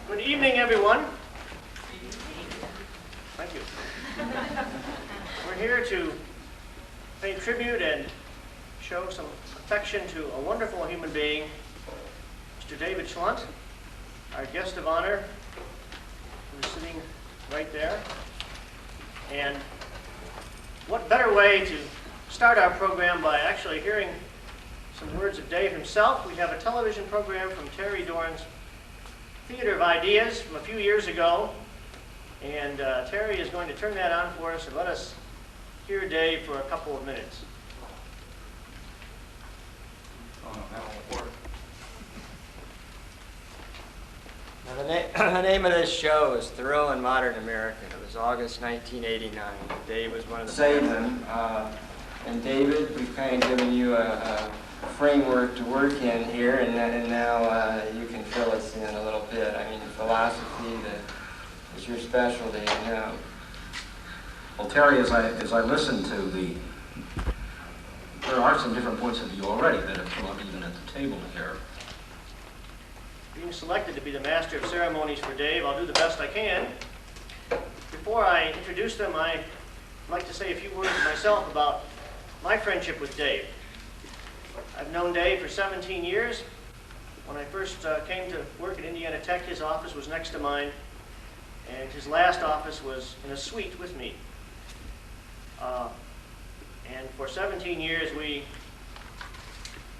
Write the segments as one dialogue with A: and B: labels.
A: Good evening, everyone. Thank you. We're here to pay tribute and show some affection to a wonderful human being, Mr. David Schlundt, our guest of honor, who's sitting right there. And what better way to start our program by actually hearing some words of Dave himself. We have a television program from Terry Dorn's Theater of Ideas from a few years ago, and Terry is going to turn that on for us and let us hear Dave for a couple of minutes.
B: Now the name of this show is Thoreau and Modern American. It was August 1989. Dave was one of the
C: Save them. And David, we've kind of given you a framework to work in here, and now you can fill us in a little bit. I mean, philosophy is your specialty.
D: Well, Terry, as I listen to there are some different points of view already that have come up even at the table here.
A: Being selected to be the master of ceremonies for Dave, I'll do the best I can. Before I introduce them, I'd like to say a few words myself about my friendship with Dave. I've known Dave for 17 years. When I first came to work at Indiana Tech, his office was next to mine, and his last office was in a suite with me. And for 17 years, we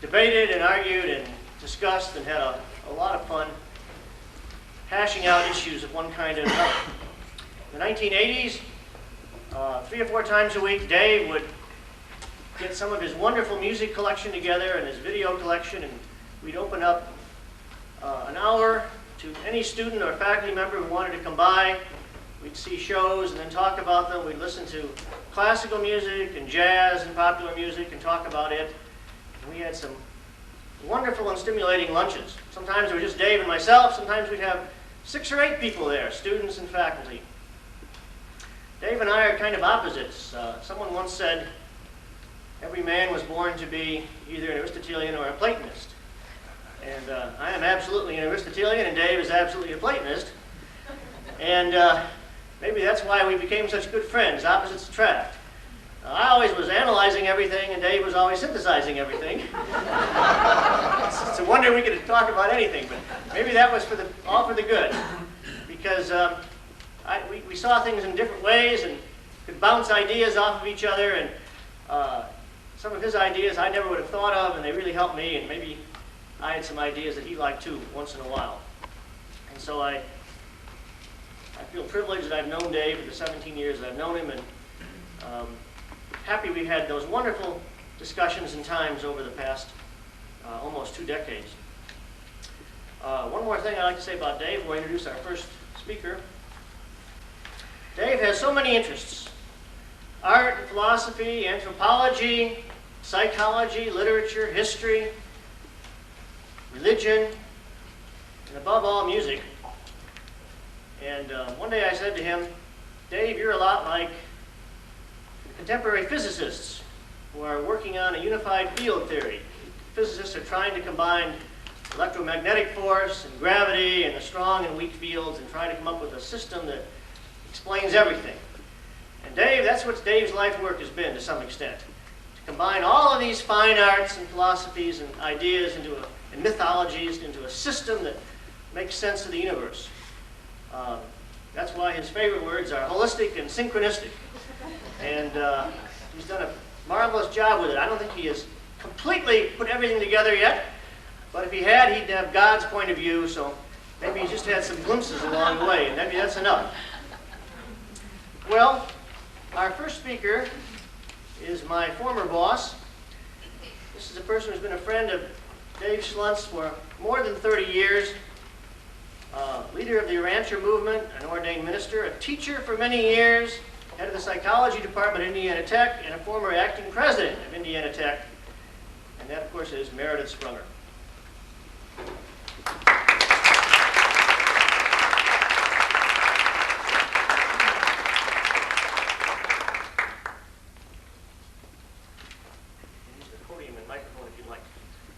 A: debated and argued and discussed and had a lot of fun hashing out issues of one kind or another. In the 1980s, 3 or 4 times a week, Dave would get some of his wonderful music collection together and his video collection, and we'd open up an hour to any student or faculty member who wanted to come by. We'd see shows and then talk about them. We'd listen to classical music and jazz and popular music and talk about it. And we had some wonderful and stimulating lunches. Sometimes it was just Dave and myself. Sometimes we'd have 6 or 8 people there, students and faculty. Dave and I are kind of opposites. Someone once said, every man was born to be either an Aristotelian or a Platonist. And I am absolutely an Aristotelian, and Dave is absolutely a Platonist. And maybe that's why we became such good friends. Opposites attract. I always was analyzing everything, and Dave was always synthesizing everything. It's a wonder we could talk about anything, but maybe that was all for the good. Because we saw things in different ways and could bounce ideas off of each other, and some of his ideas I never would have thought of, and they really helped me, and maybe I had some ideas that he liked too, once in a while. And so I feel privileged that I've known Dave for the 17 years that I've known him, and happy we had those wonderful discussions and times over the past almost 2 decades. One more thing I'd like to say about Dave before I introduce our first speaker. Dave has so many interests: art, philosophy, anthropology, psychology, literature, history, religion, and above all, music. And one day I said to him, Dave, you're a lot like contemporary physicists who are working on a unified field theory. Physicists are trying to combine electromagnetic force and gravity and the strong and weak fields and try to come up with a system that explains everything. And Dave, that's what Dave's life work has been to some extent. To combine all of these fine arts and philosophies and ideas and mythologies into a system that makes sense of the universe. That's why his favorite words are holistic and synchronistic. And he's done a marvelous job with it. I don't think he has completely put everything together yet, but if he had, he'd have God's point of view, so Maybe you just had some glimpses along the way, and maybe that's enough. Well, our first speaker is my former boss. This is a person who's been a friend of Dave Schlundt's for more than 30 years, leader of the Rancher movement, an ordained minister, a teacher for many years, head of the psychology department at Indiana Tech, and a former acting president of Indiana Tech. And that, of course, is Meredith Sprunger. Use the podium and microphone if you'd like.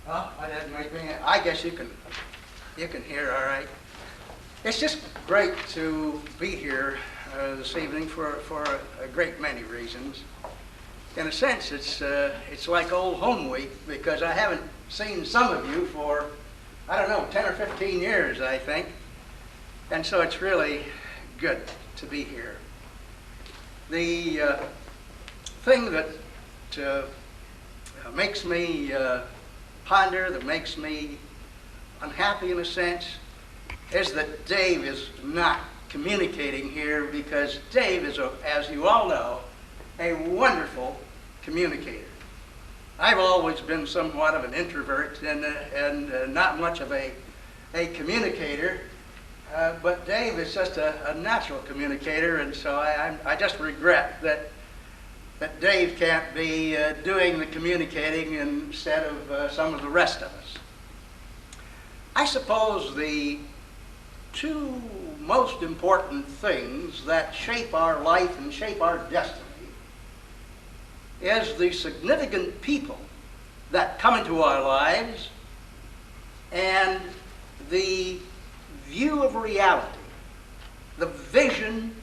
E: Oh, I didn't make me. I guess you can hear all right. It's just great to be here this evening for a great many reasons. In a sense, it's like old home week because I haven't seen some of you for, I don't know, 10 or 15 years, I think. And so it's really good to be here. The thing that makes me ponder, that makes me unhappy in a sense, is that Dave is not communicating here because Dave is, as you all know, a wonderful communicator. I've always been somewhat of an introvert and not much of a communicator, but Dave is just a natural communicator, and so I just regret that Dave can't be doing the communicating instead of some of the rest of us. I suppose the two most important things that shape our life and shape our destiny is the significant people that come into our lives and the view of reality, the vision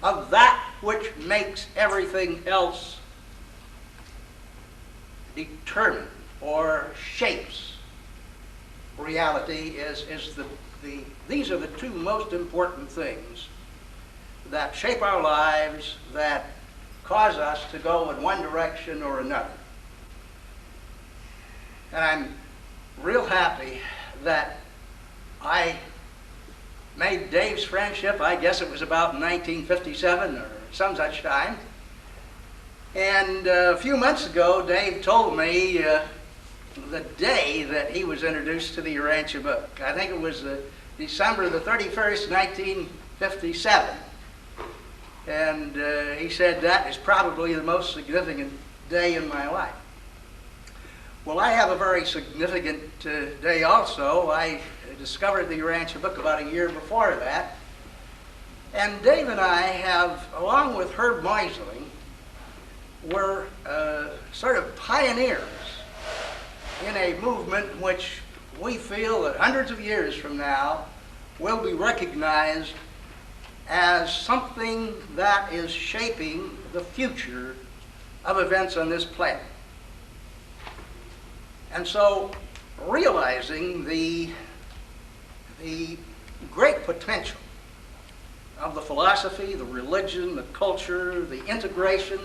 E: of that which makes everything else determine or shapes reality these are the two most important things that shape our lives, that cause us to go in one direction or another. And I'm real happy that I made Dave's friendship, I guess it was about 1957 or some such time. And a few months ago, Dave told me the day that he was introduced to the Urantia book. I think it was December the 31st, 1957. And he said that is probably the most significant day in my life. Well, I have a very significant day also. I discovered the Urantia book about a year before that. And Dave and I have, along with Herb Meisling, were sort of pioneers in a movement which we feel that hundreds of years from now will be recognized as something that is shaping the future of events on this planet. And so, realizing the great potential of the philosophy, the religion, the culture, the integration,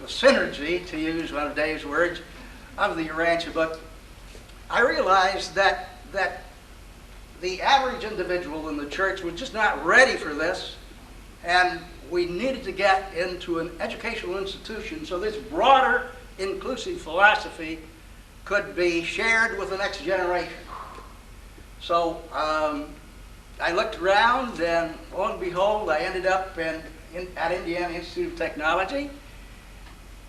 E: the synergy, to use one of Dave's words, of the Urantia book, I realized that the average individual in the church was just not ready for this, and we needed to get into an educational institution so this broader, inclusive philosophy could be shared with the next generation. So I looked around, and lo and behold, I ended up at Indiana Institute of Technology.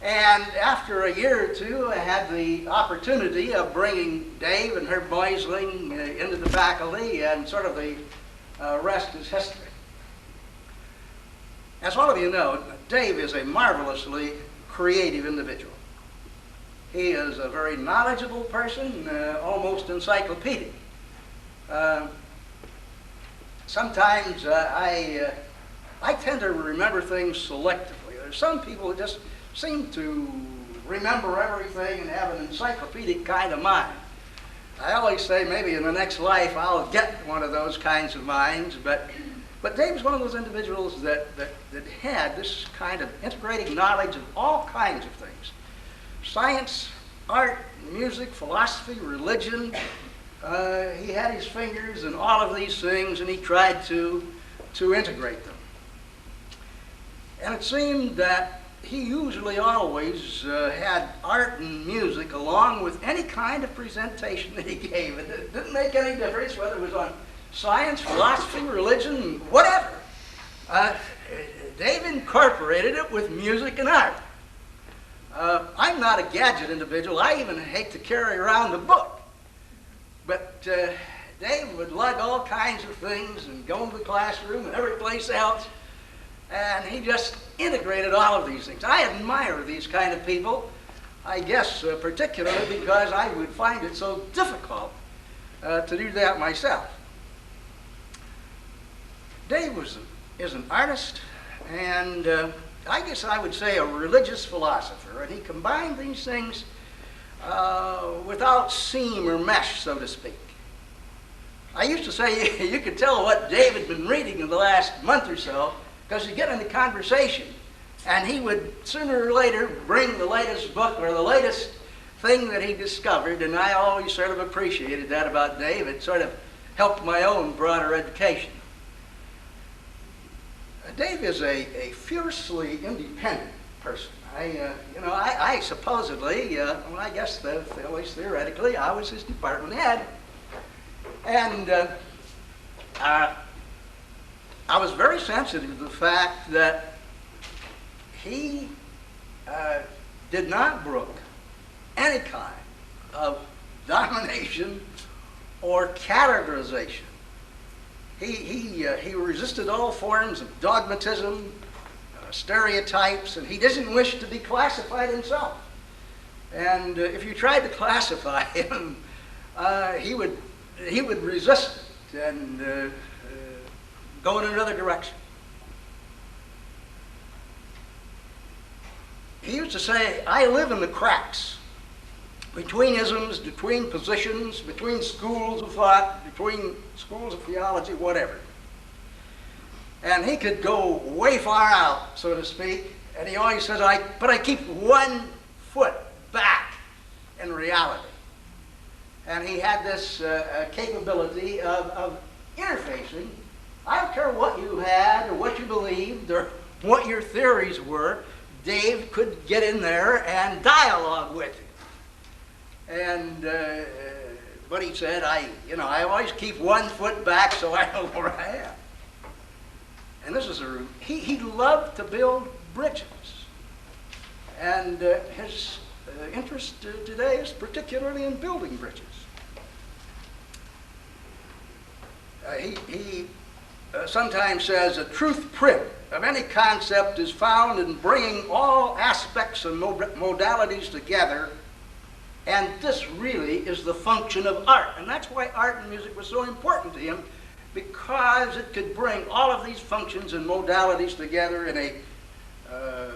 E: And after a year or two, I had the opportunity of bringing Dave and Herb Meisling into the faculty, and sort of the rest is history. As all of you know, Dave is a marvelously creative individual. He is a very knowledgeable person, almost encyclopedic. Sometimes I tend to remember things selectively. There's some people who just seem to remember everything and have an encyclopedic kind of mind. I always say maybe in the next life I'll get one of those kinds of minds, but Dave's one of those individuals that had this kind of integrating knowledge of all kinds of things. Science, art, music, philosophy, religion, he had his fingers in all of these things, and he tried to integrate them. And it seemed that he usually always had art and music along with any kind of presentation that he gave. It didn't make any difference whether it was on science, philosophy, religion, whatever. Dave incorporated it with music and art. I'm not a gadget individual. I even hate to carry around a book. But Dave would lug all kinds of things and go into the classroom and every place else. And he just integrated all of these things. I admire these kind of people, I guess particularly because I would find it so difficult to do that myself. Dave is an artist, and I guess I would say a religious philosopher, and he combined these things without seam or mesh, so to speak. I used to say you could tell what Dave had been reading in the last month or so, because you get into conversation, and he would sooner or later bring the latest book or the latest thing that he discovered, and I always sort of appreciated that about Dave. It sort of helped my own broader education. Dave is a fiercely independent person. I supposedly, well, I guess at least theoretically, I was his department head. And I was very sensitive to the fact that he did not brook any kind of domination or categorization. He resisted all forms of dogmatism, stereotypes, and he didn't wish to be classified himself. And if you tried to classify him, he would resist it and go in another direction. He used to say, I live in the cracks between isms, between positions, between schools of thought, between schools of theology, whatever. And he could go way far out, so to speak, and he always says, but I keep 1 foot back in reality. And he had this capability of interfacing. I don't care what you had or what you believed or what your theories were, Dave could get in there and dialogue with you. And but he said, I always keep 1 foot back so I know where I am. And this is he loved to build bridges. And his interest today is particularly in building bridges. He sometimes says a truth print of any concept is found in bringing all aspects and modalities together, and this really is the function of art. And that's why art and music was so important to him, because it could bring all of these functions and modalities together in a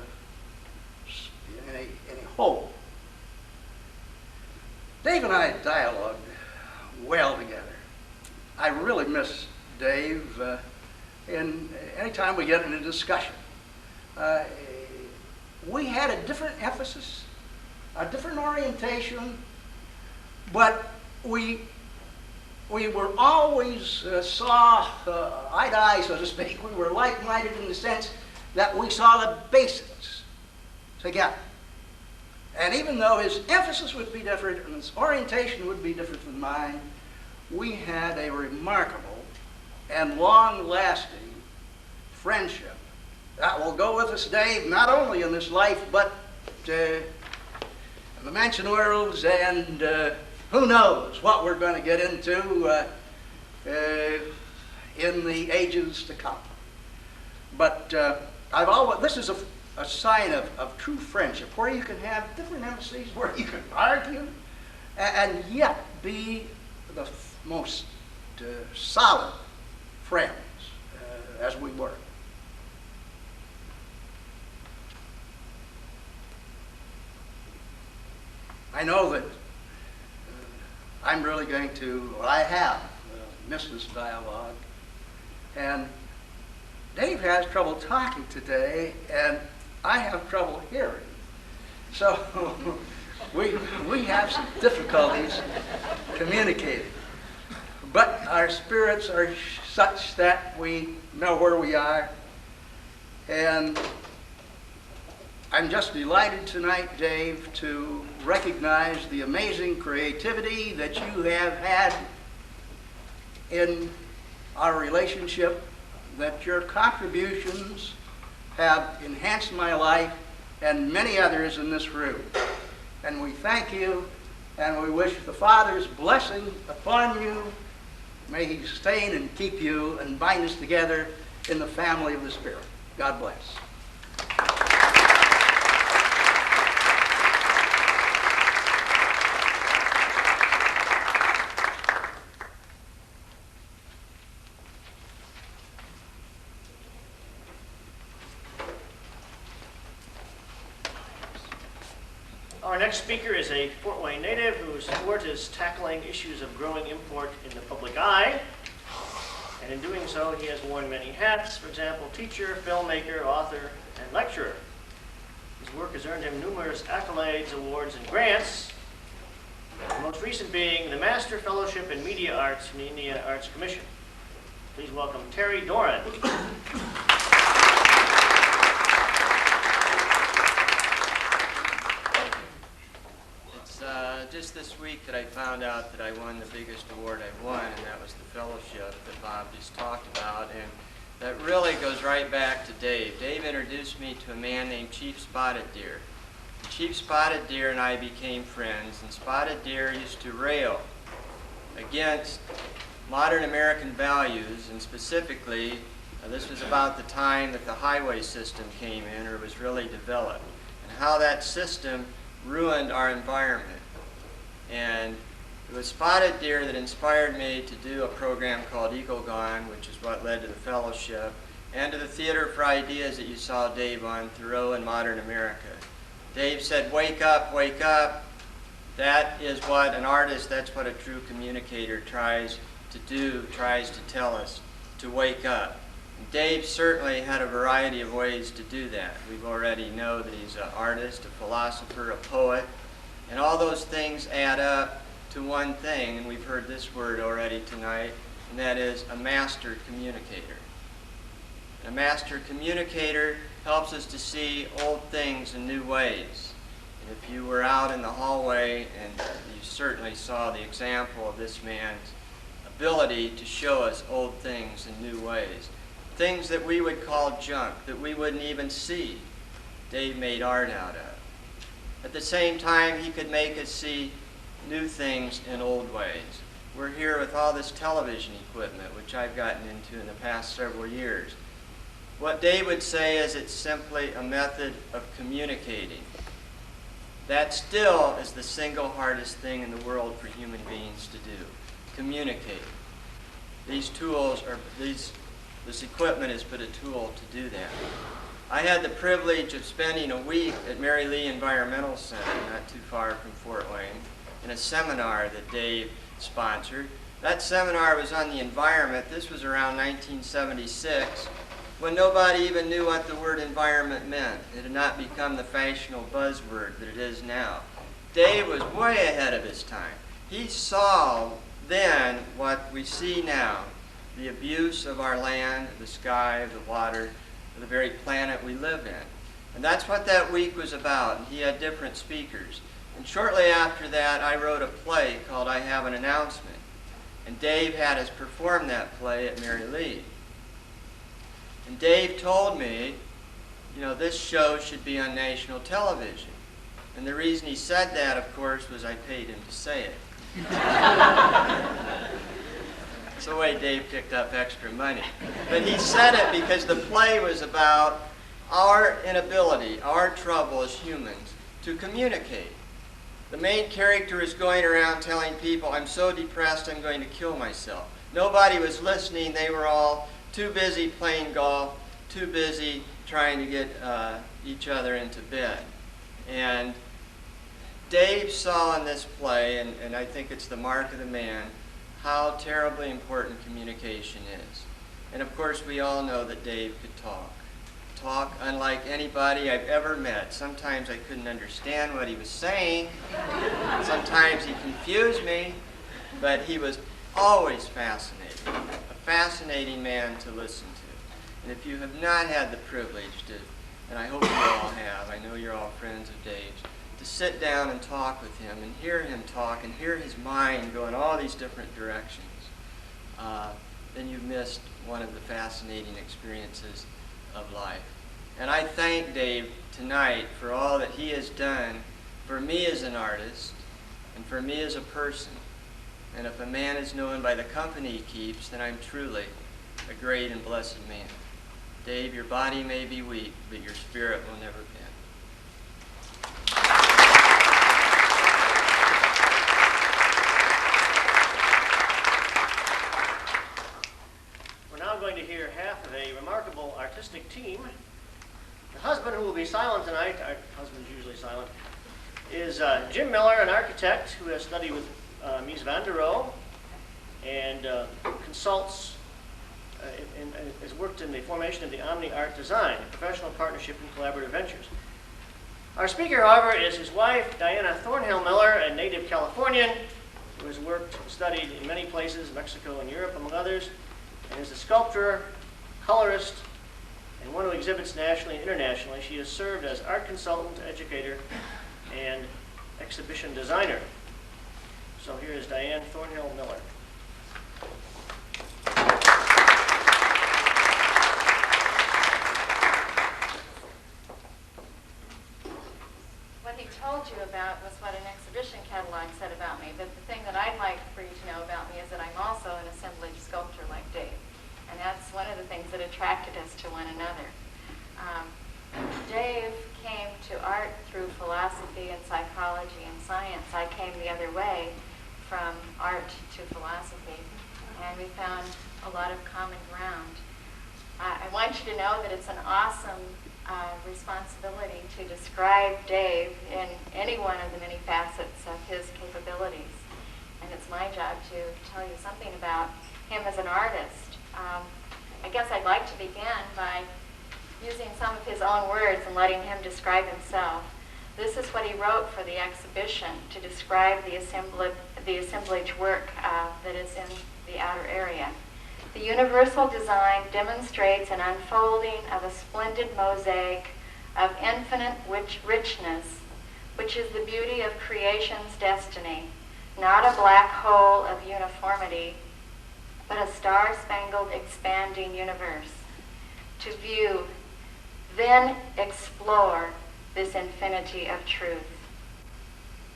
E: whole. Dave and I dialogued well together. I really miss Dave. And anytime we get in a discussion, we had a different emphasis, a different orientation, but we were always saw eye to eye, so to speak. We were like-minded in the sense that we saw the basics together. And even though his emphasis would be different and his orientation would be different than mine, we had a remarkable and long-lasting friendship that will go with us, Dave, not only in this life, but in the mansion worlds, and who knows what we're going to get into in the ages to come. But this is a sign of true friendship, where you can have different emphases, where you can argue, and yet be the most solid friends as we were. I know that I'm really going to, or I have missed this dialogue, and Dave has trouble talking today, and I have trouble hearing. So we have some difficulties communicating. but our spirits are such that we know where we are. And I'm just delighted tonight, Dave, to recognize the amazing creativity that you have had in our relationship, that your contributions have enhanced my life and many others in this room. And we thank you, and we wish the Father's blessing upon you. May He sustain and keep you and bind us together in the family of the Spirit. God bless.
A: Our next speaker is a Fort Wayne native whose sport is tackling issues of growing import in the public eye. And in doing so, he has worn many hats, for example, teacher, filmmaker, author, and lecturer. His work has earned him numerous accolades, awards, and grants, the most recent being the Master Fellowship in Media Arts from the Indiana Arts Commission. Please welcome Terry Doran.
B: Just this week that I found out that I won the biggest award I've won, and that was the fellowship that Bob just talked about. And that really goes right back to Dave. Dave introduced me to a man named Chief Spotted Deer. Chief Spotted Deer and I became friends, and Spotted Deer used to rail against modern American values, and specifically, this was about the time that the highway system came in or was really developed, and how that system ruined our environment. And it was Spotted Deer that inspired me to do a program called Eagle Gone, which is what led to the fellowship, and to the Theater for Ideas that you saw Dave on, Thoreau and Modern America. Dave said, "Wake up, wake up." That is what an artist, that's what a true communicator tries to do, tries to tell us, to wake up. And Dave certainly had a variety of ways to do that. We've already know that he's an artist, a philosopher, a poet, and all those things add up to one thing, and we've heard this word already tonight, and that is a master communicator. A master communicator helps us to see old things in new ways. And if you were out in the hallway, and you certainly saw the example of this man's ability to show us old things in new ways. Things that we would call junk, that we wouldn't even see, Dave made art out of. At the same time, he could make us see new things in old ways. We're here with all this television equipment, which I've gotten into in the past several years. What Dave would say is it's simply a method of communicating. That still is the single hardest thing in the world for human beings to do, communicate. These tools are, this equipment is but a tool to do that. I had the privilege of spending a week at Mary Lee Environmental Center, not too far from Fort Wayne, in a seminar that Dave sponsored. That seminar was on the environment. This was around 1976, when nobody even knew what the word environment meant. It had not become the fashionable buzzword that it is now. Dave was way ahead of his time. He saw then what we see now, the abuse of our land, the sky, of the water, the very planet we live in. And that's what that week was about. And he had different speakers. And shortly after that, I wrote a play called I Have an Announcement. And Dave had us perform that play at Mary Lee. And Dave told me, you know, this show should be on national television. And the reason he said that, of course, was I paid him to say it. That's the way Dave picked up extra money. But he said it because the play was about our inability, our trouble as humans, to communicate. The main character is going around telling people, I'm so depressed I'm going to kill myself. Nobody was listening. They were all too busy playing golf, too busy trying to get each other into bed. And Dave saw in this play, and I think it's the mark of the man, how terribly important communication is. And of course, we all know that Dave could talk. Talk unlike anybody I've ever met. Sometimes I couldn't understand what he was saying. Sometimes he confused me. But he was always fascinating, a fascinating man to listen to. And if you have not had the privilege to, and I hope you all have, I know you're all friends of Dave's, to sit down and talk with him and hear him talk and hear his mind go in all these different directions, then you've missed one of the fascinating experiences of life. And I thank Dave tonight for all that he has done for me as an artist and for me as a person. And if a man is known by the company he keeps, then I'm truly a great and blessed man. Dave, your body may be weak, but your spirit will never bend.
A: We're now going to hear half of a remarkable artistic team. The husband, who will be silent tonight, our husband's usually silent, is Jim Miller, an architect who has studied with Mies van der Rohe and consults and has worked in the formation of the Omni Art Design, a professional partnership and collaborative ventures. Our speaker, however, is his wife, Diana Thornhill Miller, a native Californian who has worked and studied in many places, Mexico and Europe, among others, and is a sculptor, colorist, and one who exhibits nationally and internationally. She has served as art consultant, educator, and exhibition designer. So here is Diane Thornhill Miller.
F: What he told you about was what an exhibition catalog said about me, but the thing that I'd like for you to know about me is that I'm also an assemblage sculptor like Dave. And that's one of the things that attracted us to one another. Dave came to art through philosophy and psychology and science. I came the other way from art to philosophy, and we found a lot of common ground. I want you to know that it's an awesome responsibility to describe Dave in any one of the many facets of his capabilities. And it's my job to tell you something about him as an artist. I guess I'd like to begin by using some of his own words and letting him describe himself. This is what he wrote for the exhibition to describe the assemblage work that is in the outer area. The universal design demonstrates an unfolding of a splendid mosaic of infinite richness, which is the beauty of creation's destiny, not a black hole of uniformity, but a star-spangled expanding universe. To view, then explore this infinity of truth,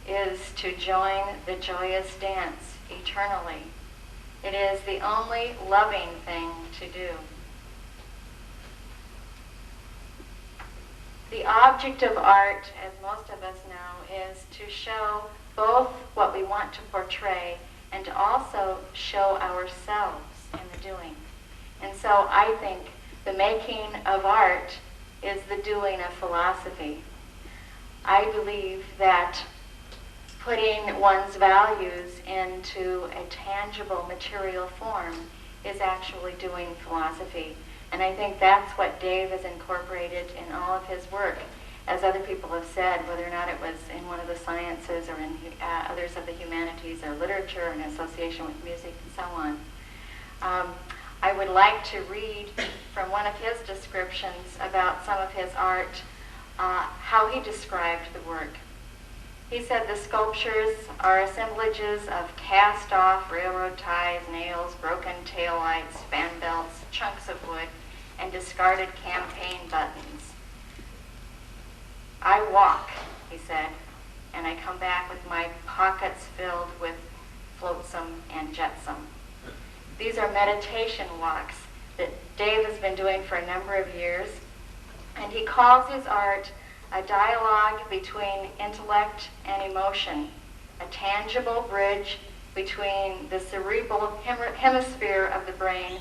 F: is to join the joyous dance eternally. It is the only loving thing to do. The object of art, as most of us know, is to show both what we want to portray and to also show ourselves in the doing. And so I think the making of art is the doing of philosophy. I believe that putting one's values into a tangible material form is actually doing philosophy. And I think that's what Dave has incorporated in all of his work. As other people have said, whether or not it was in one of the sciences or in others of the humanities or literature or in association with music and so on. I would like to read from one of his descriptions about some of his art, how he described the work. He said the sculptures are assemblages of cast-off railroad ties, nails, broken taillights, fan belts, chunks of wood, and discarded campaign buttons. I walk, he said, and I come back with my pockets filled with flotsam and jetsam. These are meditation walks that Dave has been doing for a number of years, and he calls his art a dialogue between intellect and emotion, a tangible bridge between the cerebral hemisphere of the brain,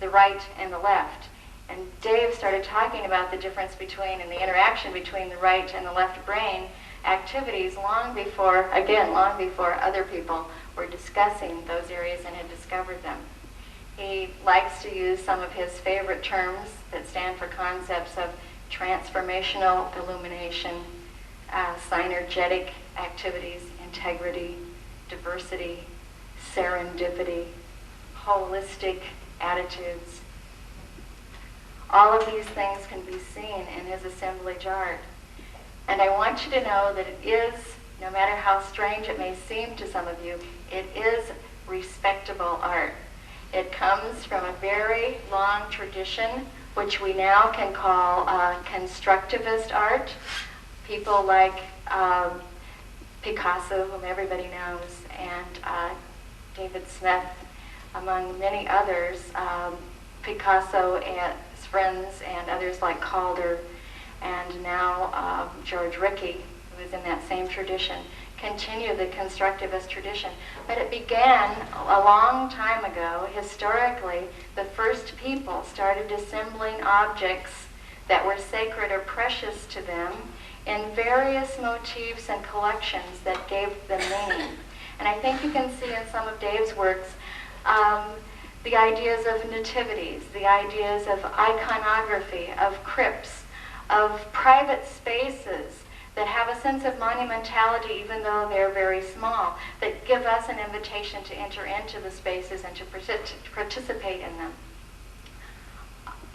F: the right and the left. And Dave started talking about the difference between and the interaction between the right and the left brain activities long before other people were discussing those areas and had discovered them. He likes to use some of his favorite terms that stand for concepts of transformational illumination, synergetic activities, integrity, diversity, serendipity, holistic attitudes. All of these things can be seen in his assemblage art. And I want you to know that it is, no matter how strange it may seem to some of you, it is respectable art. It comes from a very long tradition, which we now can call constructivist art. People like Picasso, whom everybody knows, and David Smith, among many others, Picasso and his friends, and others like Calder, and now George Rickey, who is in that same tradition, continue the constructivist tradition. But it began a long time ago. Historically, the first people started assembling objects that were sacred or precious to them in various motifs and collections that gave them meaning. And I think you can see in some of Dave's works the ideas of nativities, the ideas of iconography, of crypts, of private spaces that have a sense of monumentality even though they're very small, that give us an invitation to enter into the spaces and to participate in them.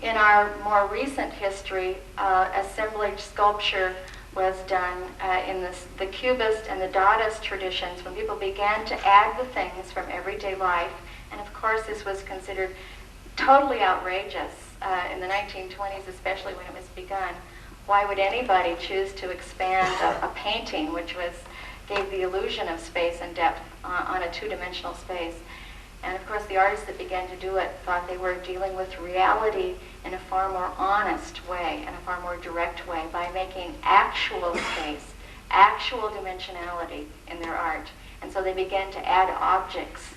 F: In our more recent history, assemblage sculpture was done in the Cubist and the Dadaist traditions when people began to add the things from everyday life. And of course, this was considered totally outrageous in the 1920s, especially when it was begun. Why would anybody choose to expand a painting which gave the illusion of space and depth on a two-dimensional space? And of course, the artists that began to do it thought they were dealing with reality in a far more honest way, in a far more direct way, by making actual space, actual dimensionality in their art. And so they began to add objects.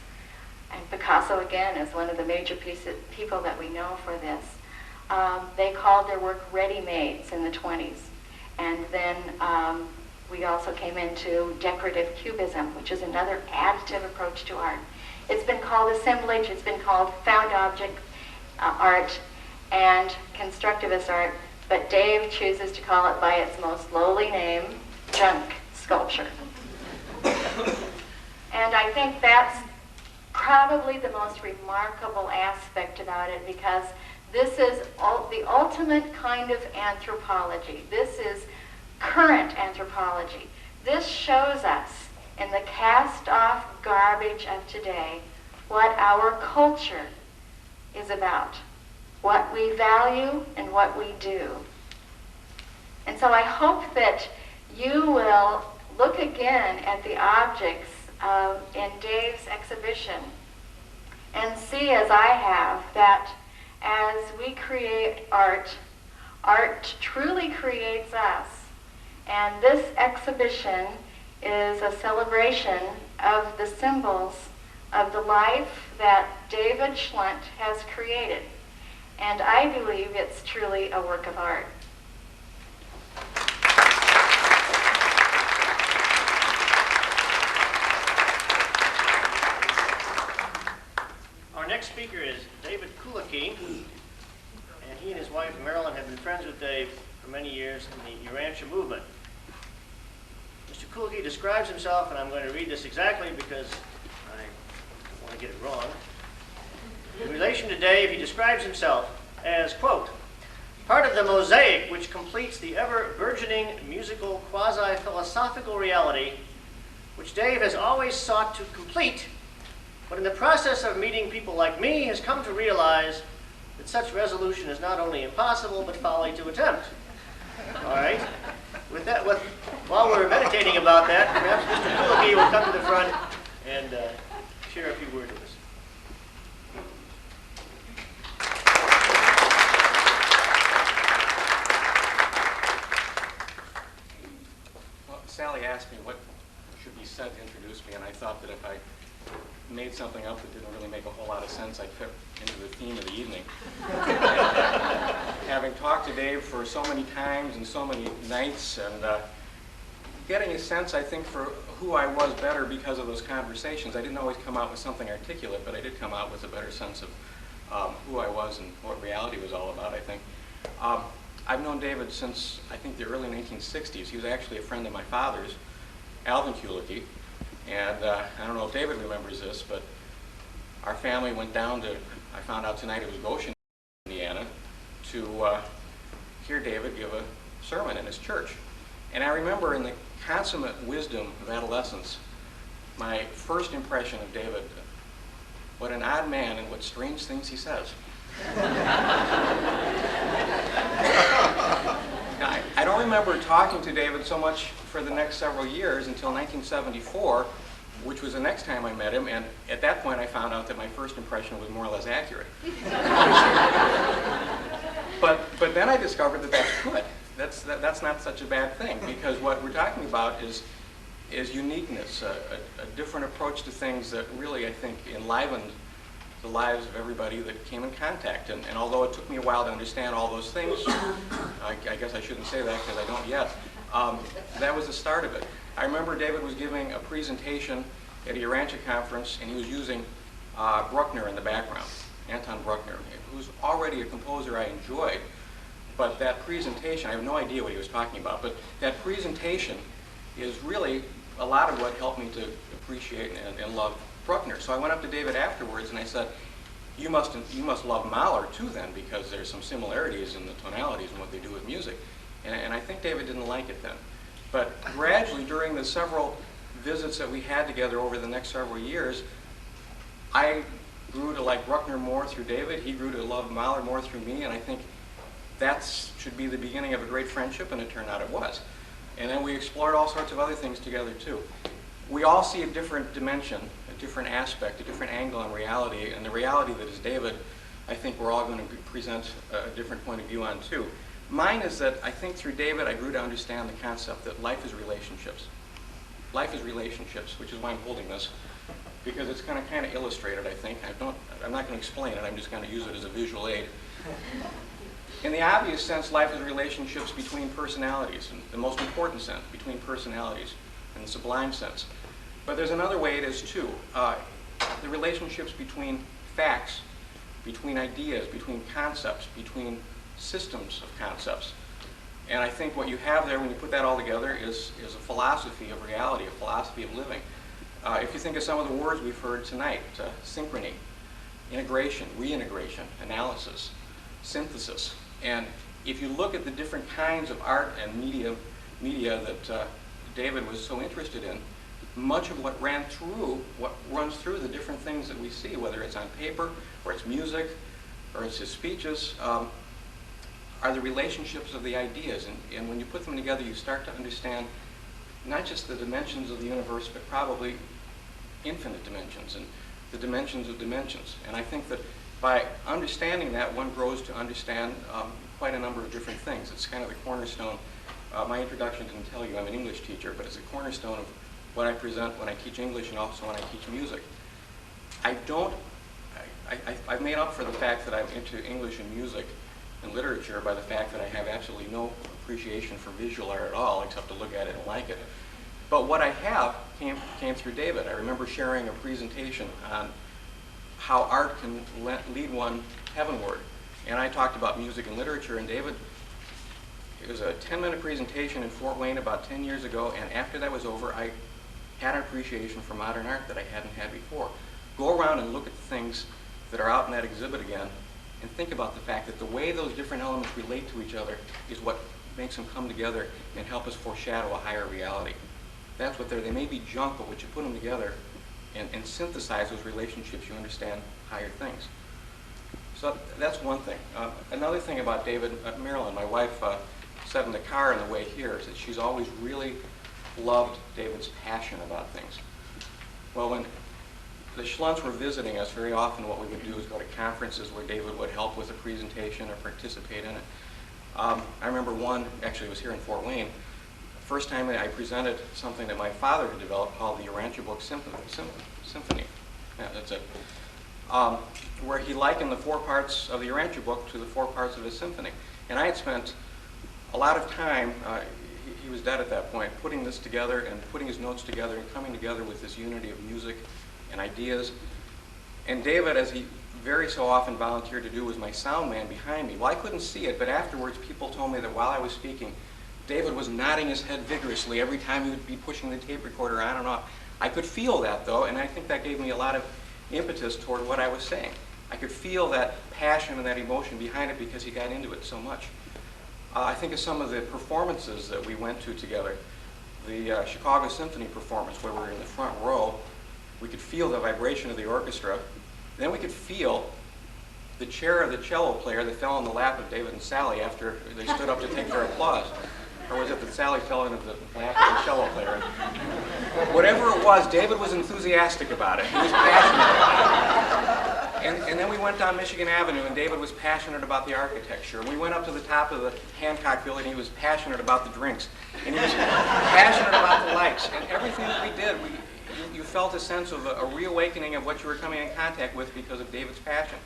F: And Picasso, again, is one of the major people that we know for this. They called their work ready-mades in the 20s. And then we also came into decorative cubism, which is another additive approach to art. It's been called assemblage, it's been called found object art, and constructivist art, but Dave chooses to call it by its most lowly name, junk sculpture. And I think that's probably the most remarkable aspect about it, because this is the ultimate kind of anthropology. This is current anthropology. This shows us in the cast-off garbage of today what our culture is about, what we value and what we do. And so I hope that you will look again at the objects in Dave's exhibition and see, as I have, that as we create art, art truly creates us. And this exhibition is a celebration of the symbols of the life that David Schlundt has created. And I believe it's truly a work of art.
A: Our next speaker is David Kulicki, and he and his wife Marilyn have been friends with Dave for many years in the Urantia movement. Mr. Kulicki describes himself, and I'm going to read this exactly because I don't want to get it wrong. In relation to Dave, he describes himself as, quote, part of the mosaic which completes the ever-burgeoning musical quasi-philosophical reality which Dave has always sought to complete, but in the process of meeting people like me has come to realize that such resolution is not only impossible but folly to attempt. All right? While we're meditating about that, perhaps Mr. Kulicki will come to the front and share a few words with us.
G: Well, Sally asked me what should be said to introduce me, and I thought that if I made something up that didn't really make a whole lot of sense, I'd fit into the theme of the evening. Having talked to Dave for so many times and so many nights, and getting a sense, I think, for who I was better because of those conversations. I didn't always come out with something articulate, but I did come out with a better sense of who I was and what reality was all about, I think. I've known David since, I think, the early 1960s. He was actually a friend of my father's, Alvin Kulicki, And I don't know if David remembers this, but our family went down to, I found out tonight it was Goshen, Indiana, to hear David give a sermon in his church. And I remember in the consummate wisdom of adolescence, my first impression of David, what an odd man and what strange things he says. I don't remember talking to David so much for the next several years until 1974, which was the next time I met him, and at that point I found out that my first impression was more or less accurate. But then I discovered that that's good. That's not such a bad thing, because what we're talking about is uniqueness, a different approach to things that really, I think, enlivened the lives of everybody that came in contact. And although it took me a while to understand all those things, I guess I shouldn't say that because I don't yet, that was the start of it. I remember David was giving a presentation at a Urantia conference, and he was using Bruckner in the background, Anton Bruckner, who's already a composer I enjoyed. But that presentation, I have no idea what he was talking about, but that presentation is really a lot of what helped me to appreciate and love Bruckner. So I went up to David afterwards and I said, you must love Mahler too then, because there's some similarities in the tonalities and what they do with music. And I think David didn't like it then. But gradually, during the several visits that we had together over the next several years, I grew to like Bruckner more through David. He grew to love Mahler more through me, and I think that should be the beginning of a great friendship, and it turned out it was. And then we explored all sorts of other things together too. We all see a different dimension, a different aspect, a different angle on reality, and the reality that is David, I think we're all going to present a different point of view on too. Mine is that I think through David I grew to understand the concept that life is relationships. Life is relationships, which is why I'm holding this, because it's going to kind of illustrate it, I think. I'm not going to explain it, I'm just going to use it as a visual aid. In the obvious sense, life is relationships between personalities, in the most important sense, between personalities, in the sublime sense. But there's another way it is too. The relationships between facts, between ideas, between concepts, between systems of concepts. And I think what you have there when you put that all together is a philosophy of reality, a philosophy of living. If you think of some of the words we've heard tonight, synchrony, integration, reintegration, analysis, synthesis. And if you look at the different kinds of art and media that David was so interested in, much of what runs through the different things that we see, whether it's on paper, or it's music, or it's his speeches, are the relationships of the ideas. And when you put them together, you start to understand not just the dimensions of the universe, but probably infinite dimensions, and the dimensions of dimensions. And I think that by understanding that, one grows to understand quite a number of different things. It's kind of the cornerstone. My introduction didn't tell you I'm an English teacher, but it's a cornerstone of what I present when I teach English and also when I teach music. I've made up for the fact that I'm into English and music and literature by the fact that I have absolutely no appreciation for visual art at all, except to look at it and like it. But what I have came through David. I remember sharing a presentation on how art can lead one heavenward. And I talked about music and literature, and David, it was a 10-minute presentation in Fort Wayne about 10 years ago, and after that was over, I had an appreciation for modern art that I hadn't had before. Go around and look at the things that are out in that exhibit again, and think about the fact that the way those different elements relate to each other is what makes them come together and help us foreshadow a higher reality. That's what they may be junk, but when you put them together and synthesize those relationships, you understand higher things. So that's one thing. Another thing about David, Marilyn, my wife, said in the car on the way here, is that she's always really loved David's passion about things. Well, when the Schluntz were visiting us, very often what we would do is go to conferences where David would help with a presentation or participate in it. I remember one, actually it was here in Fort Wayne, the first time I presented something that my father had developed called the Urantia Book Symphony. Yeah, that's it. Where he likened the 4 parts of the Urantia book to the 4 parts of his symphony. And I had spent a lot of time, he was dead at that point, putting this together and putting his notes together and coming together with this unity of music and ideas. And David, as he very so often volunteered to do, was my sound man behind me. Well, I couldn't see it, but afterwards people told me that while I was speaking, David was nodding his head vigorously every time he would be pushing the tape recorder on and off. I could feel that, though, and I think that gave me a lot of impetus toward what I was saying. I could feel that passion and that emotion behind it because he got into it so much. I think of some of the performances that we went to together. The Chicago Symphony performance, where we were in the front row, we could feel the vibration of the orchestra. Then we could feel the chair of the cello player that fell in the lap of David and Sally after they stood up to take their applause. Or was it that Sally fell into the lap of the cello player? Whatever it was, David was enthusiastic about it. He was passionate about it. And then we went down Michigan Avenue, and David was passionate about the architecture. We went up to the top of the Hancock Building, and he was passionate about the drinks. And he was passionate about the lights. And everything that we did, you felt a sense of a reawakening of what you were coming in contact with because of David's passion.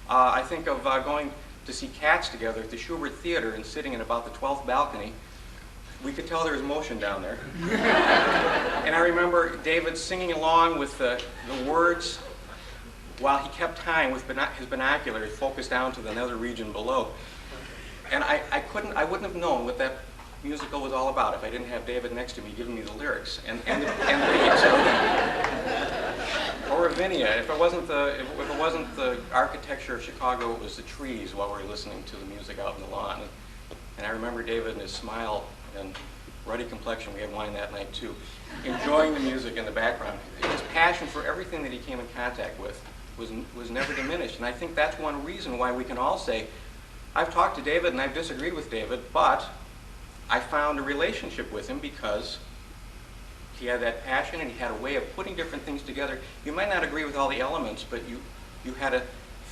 G: I think of going to see Cats together at the Schubert Theater and sitting in about the 12th balcony. We could tell there was motion down there. And I remember David singing along with the words while he kept time with his binoculars focused down to the nether region below. And I wouldn't have known what that musical was all about if I didn't have David next to me giving me the lyrics and the beats. Or Ravinia. If it wasn't the architecture of Chicago, it was the trees while we were listening to the music out in the lawn. And I remember David and his smile and ruddy complexion. We had wine that night too. Enjoying the music in the background. His passion for everything that he came in contact with was never diminished. And I think that's one reason why we can all say, I've talked to David and I've disagreed with David, but I found a relationship with him because he had that passion and he had a way of putting different things together. You might not agree with all the elements, but you had a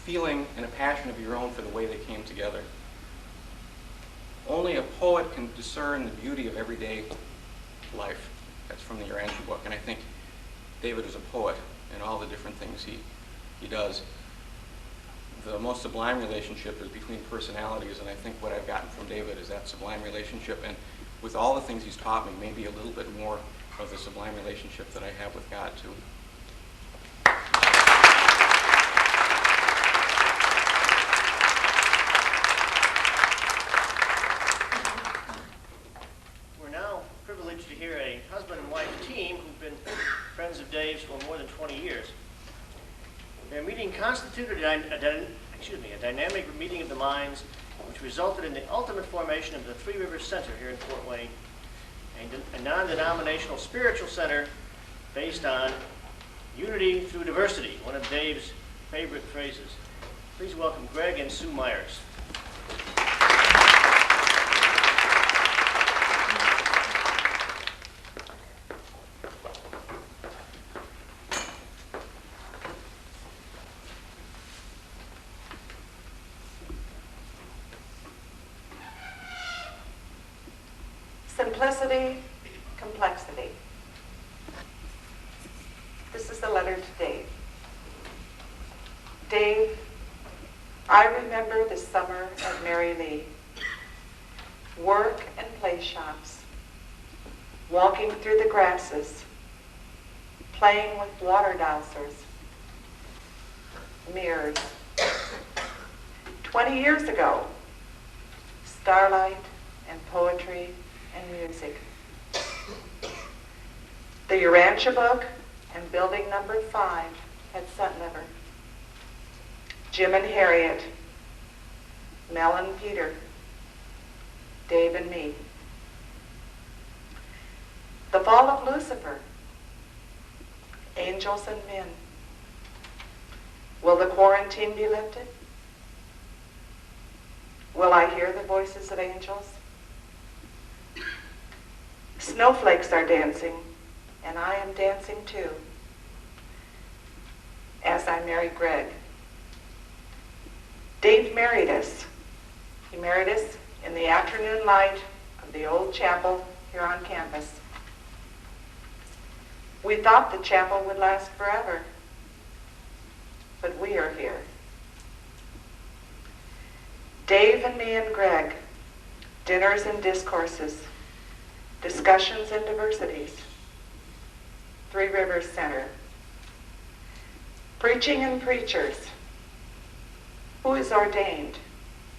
G: feeling and a passion of your own for the way they came together. Only a poet can discern the beauty of everyday life. That's from the Urantia book. And I think David is a poet in all the different things he does. The most sublime relationship is between personalities, and I think what I've gotten from David is that sublime relationship. And with all the things he's taught me, maybe a little bit more of the sublime relationship that I have with God, too.
A: We're now privileged to hear a husband and wife team who've been friends of Dave's for more than 20 years. Their meeting constituted a dynamic meeting of the minds, which resulted in the ultimate formation of the Three Rivers Center here in Fort Wayne, a non-denominational spiritual center based on unity through diversity, one of Dave's favorite phrases. Please welcome Greg and Sue Myers.
H: Simplicity, complexity. This is the letter to Dave. Dave, I remember the summer at Mary Lee. Work and play shops. Walking through the grasses. Playing with water dowsers. Mirrors. 20 years ago, starlight and poetry and music. The Urantia book and building number 5 at Sutliver. Jim and Harriet, Mel and Peter, Dave and me. The fall of Lucifer, angels and men. Will the quarantine be lifted? Will I hear the voices of angels? Snowflakes are dancing, and I am dancing too, as I marry Greg. Dave married us. He married us in the afternoon light of the old chapel here on campus. We thought the chapel would last forever, but we are here. Dave and me and Greg, dinners and discourses, discussions and diversities. Three Rivers Center. Preaching and preachers. Who is ordained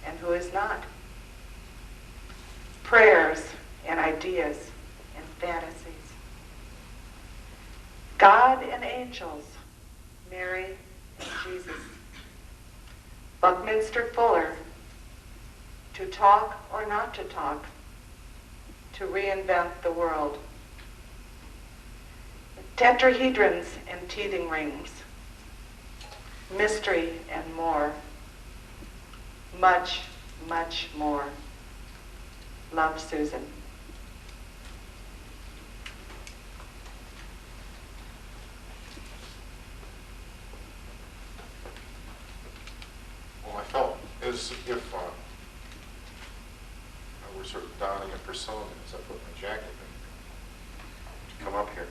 H: and who is not? Prayers and ideas and fantasies. God and angels, Mary and Jesus. Buckminster Fuller, to talk or not to talk, to reinvent the world. Tetrahedrons and teething rings, mystery and more. Much, much more. Love, Susan.
I: Well, I felt as if I were sort of donning a persona as I put my jacket in to come up here.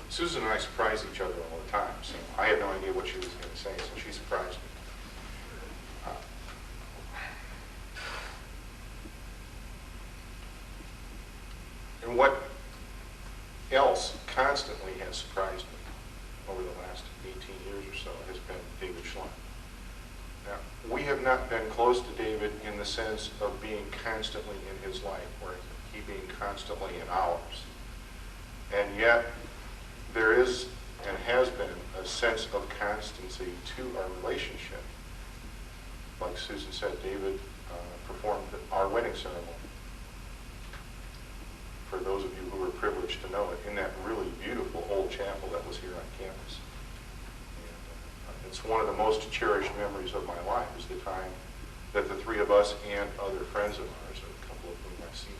I: Susan and I surprise each other all the time, so I had no idea what she was going to say, so she surprised me. And what else constantly has surprised me over the last 18 years or so has been David Schlundt. Now, we have not been close to David in the sense of being constantly in his life, or he being constantly in ours. And yet, there is and has been a sense of constancy to our relationship. Like Susan said, David performed our wedding ceremony. For those of you who were privileged to know it, in that really beautiful old chapel that was here on campus. And it's one of the most cherished memories of my life, is the time that the three of us and other friends of ours, a couple of whom I've seen,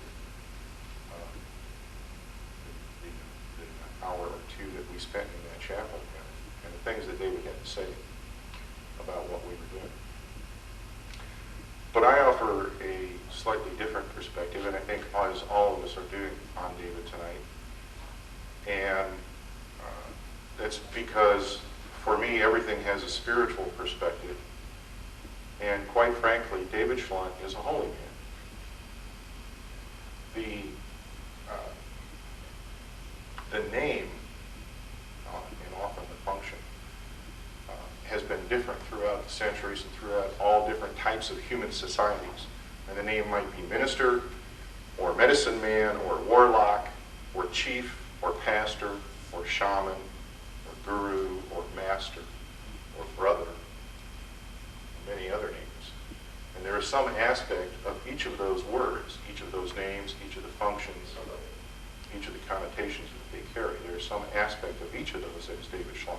I: the hour or two that we spent in that chapel together, and the things that David had to say about what we were doing. But I offer a slightly different perspective, and I think as all of us are doing on David tonight. And that's because, for me, everything has a spiritual perspective. And quite frankly, David Schlundt is a holy man. The name, and often the function, has been different throughout the centuries and throughout all different types of human societies. And the name might be minister, or medicine man, or warlock, or chief, or pastor, or shaman, or guru, or master, or brother, and many other names. And there is some aspect of each of those words, each of those names, each of the functions, each of the connotations that they carry. There is some aspect of each of those that is David Schlundt.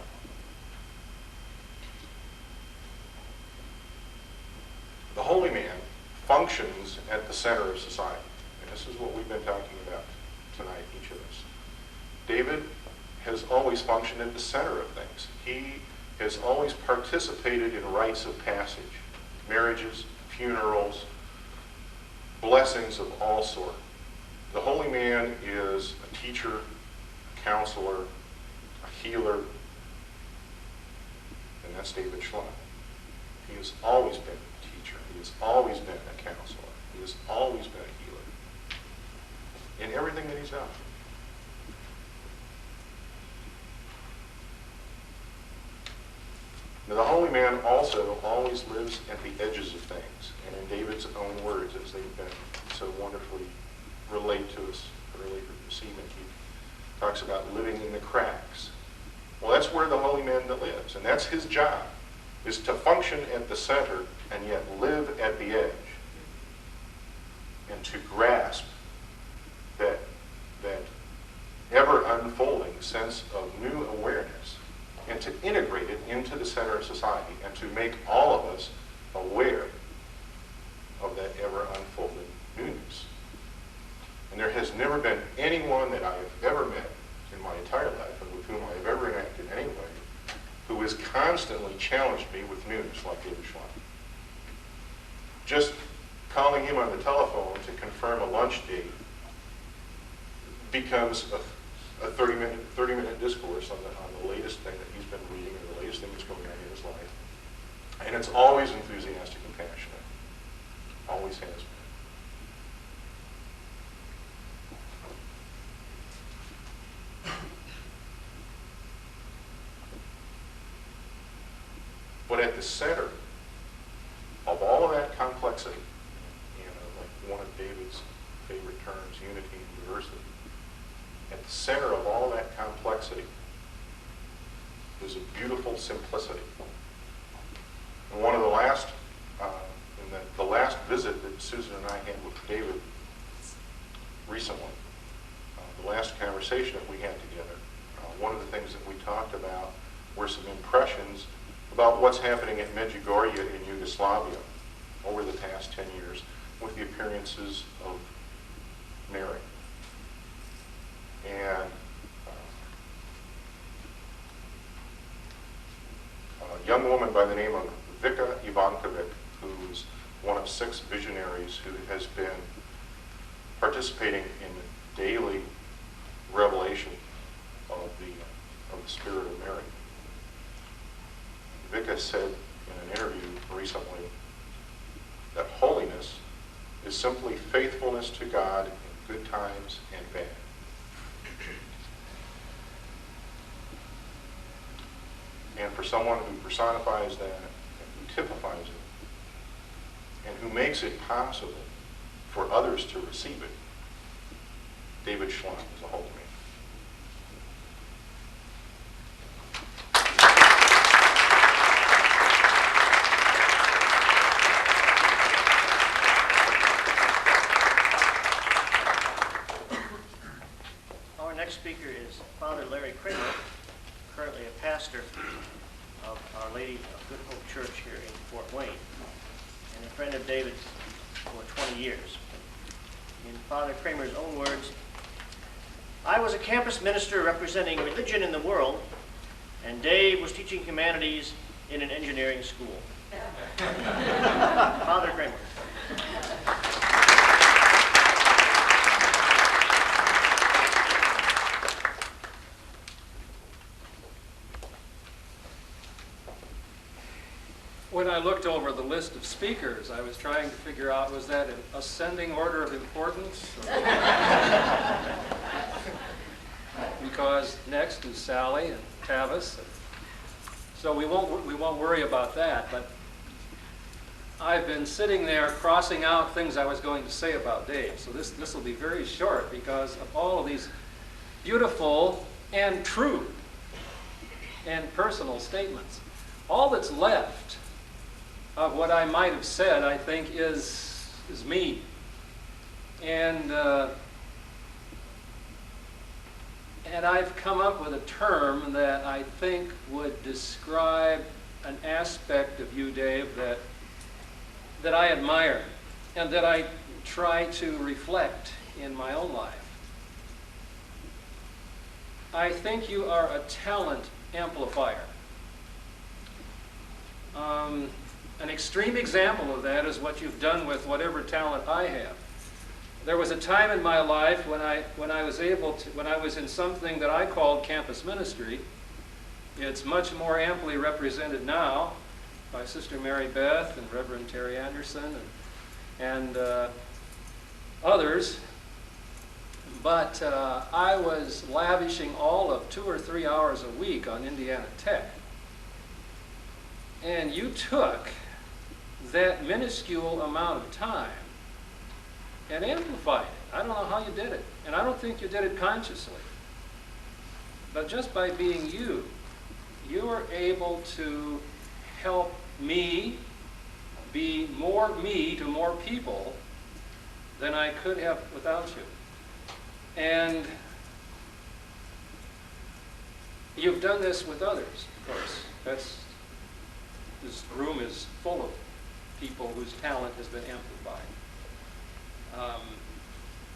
I: The holy man functions at the center of society. And this is what we've been talking about tonight, each of us. David has always functioned at the center of things. He has always participated in rites of passage, marriages, funerals, blessings of all sorts. The holy man is a teacher, a counselor, a healer, and that's David Schlundt. He has always been a teacher. He has always been a counselor. He has always been a healer in everything that he's done. Now, the holy man also always lives at the edges of things, and in David's own words, as they've been so wonderfully relayed to us earlier this evening, he talks about living in the cracks. Well, that's where the holy man lives, and that's his job, is to function at the center and yet live at the edge, and to grasp that ever unfolding sense of new awareness, and to integrate it into the center of society, and to make all of us aware of that ever unfolding newness. And there has never been anyone that I have ever met in my entire life, and with whom I have ever interacted anyway, who has constantly challenged me with newness like David Schlundt. Just calling him on the telephone to confirm a lunch date becomes a 30-minute discourse on the latest thing that he's been reading, or the latest thing that's going on in his life. And it's always enthusiastic and passionate. Always has been. But at the center of all of that complexity, like one of David's favorite terms, unity and diversity, at the center of all that complexity is a beautiful simplicity. And one of the last, the last visit that Susan and I had with David recently, the last conversation that we had together, one of the things that we talked about were some impressions about what's happening at Medjugorje in Yugoslavia over the past 10 years with the appearances of Mary. And a young woman by the name of Vika Ivankovic, who is one of 6 visionaries who has been participating in daily revelation of the Spirit of Mary. Vika said in an interview recently that holiness is simply faithfulness to God in good times and bad. And for someone who personifies that, and who typifies it, and who makes it possible for others to receive it, David Schlundt is a holy man.
A: Our next speaker is Father Larry Kramer, currently a pastor of Our Lady of Good Hope Church here in Fort Wayne, and a friend of David's for 20 years. In Father Kramer's own words, I was a campus minister representing religion in the world, and Dave was teaching humanities in an engineering school. Father Kramer.
J: When I looked over the list of speakers, I was trying to figure out, was that an ascending order of importance? Because next is Sally and Tavis. So we won't worry about that, but I've been sitting there crossing out things I was going to say about Dave. So this will be very short because of all of these beautiful and true and personal statements. All that's left of what I might have said, I think, is me. And I've come up with a term that I think would describe an aspect of you, Dave, that I admire and that I try to reflect in my own life. I think you are a talent amplifier. An extreme example of that is what you've done with whatever talent I have. There was a time in my life when I was in something that I called campus ministry. It's much more amply represented now by Sister Mary Beth and Reverend Terry Anderson and others. But I was lavishing all of 2 or 3 hours a week on Indiana Tech. And you took that minuscule amount of time and amplified it. I don't know how you did it, and I don't think you did it consciously. But just by being you, you were able to help me be more me to more people than I could have without you. And you've done this with others, of course. This room is full of people whose talent has been amplified.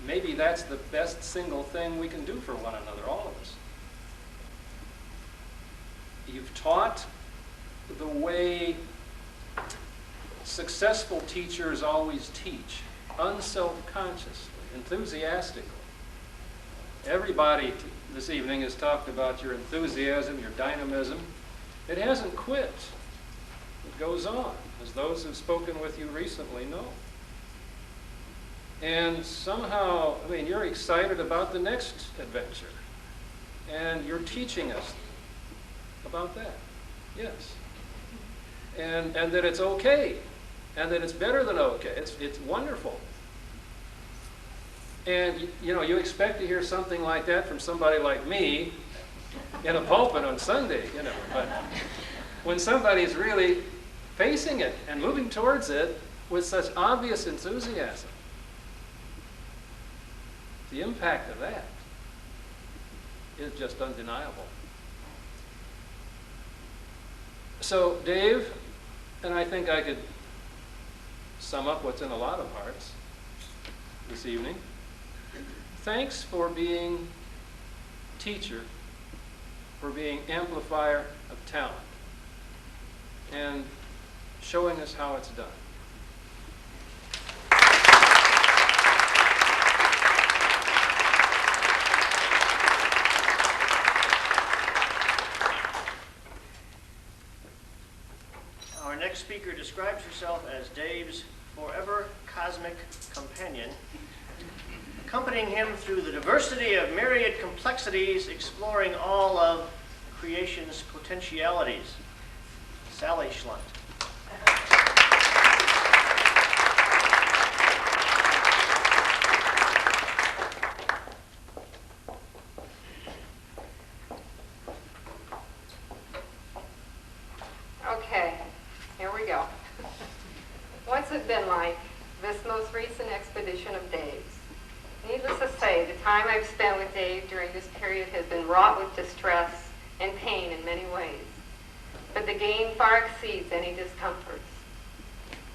J: Maybe that's the best single thing we can do for one another, all of us. You've taught the way successful teachers always teach, unself-consciously, enthusiastically. Everybody this evening has talked about your enthusiasm, your dynamism. It hasn't quit. It goes on, as those who've spoken with you recently know. And somehow, you're excited about the next adventure. And you're teaching us about that. Yes. And that it's okay. And that it's better than okay. It's wonderful. And you expect to hear something like that from somebody like me in a pulpit on Sunday, But when somebody's really facing it and moving towards it with such obvious enthusiasm, the impact of that is just undeniable. So, Dave, and I think I could sum up what's in a lot of hearts this evening. Thanks for being teacher, for being amplifier of talent, and showing us how it's done.
A: Our next speaker describes herself as Dave's forever cosmic companion, accompanying him through the diversity of myriad complexities, exploring all of creation's potentialities. Sally Schlundt.
K: Okay, here we go. What's it been like, this most recent expedition of Dave's? Needless to say, the time I've spent with Dave during this period has been wrought with distress and pain in many ways. But the gain far exceeds any discomforts.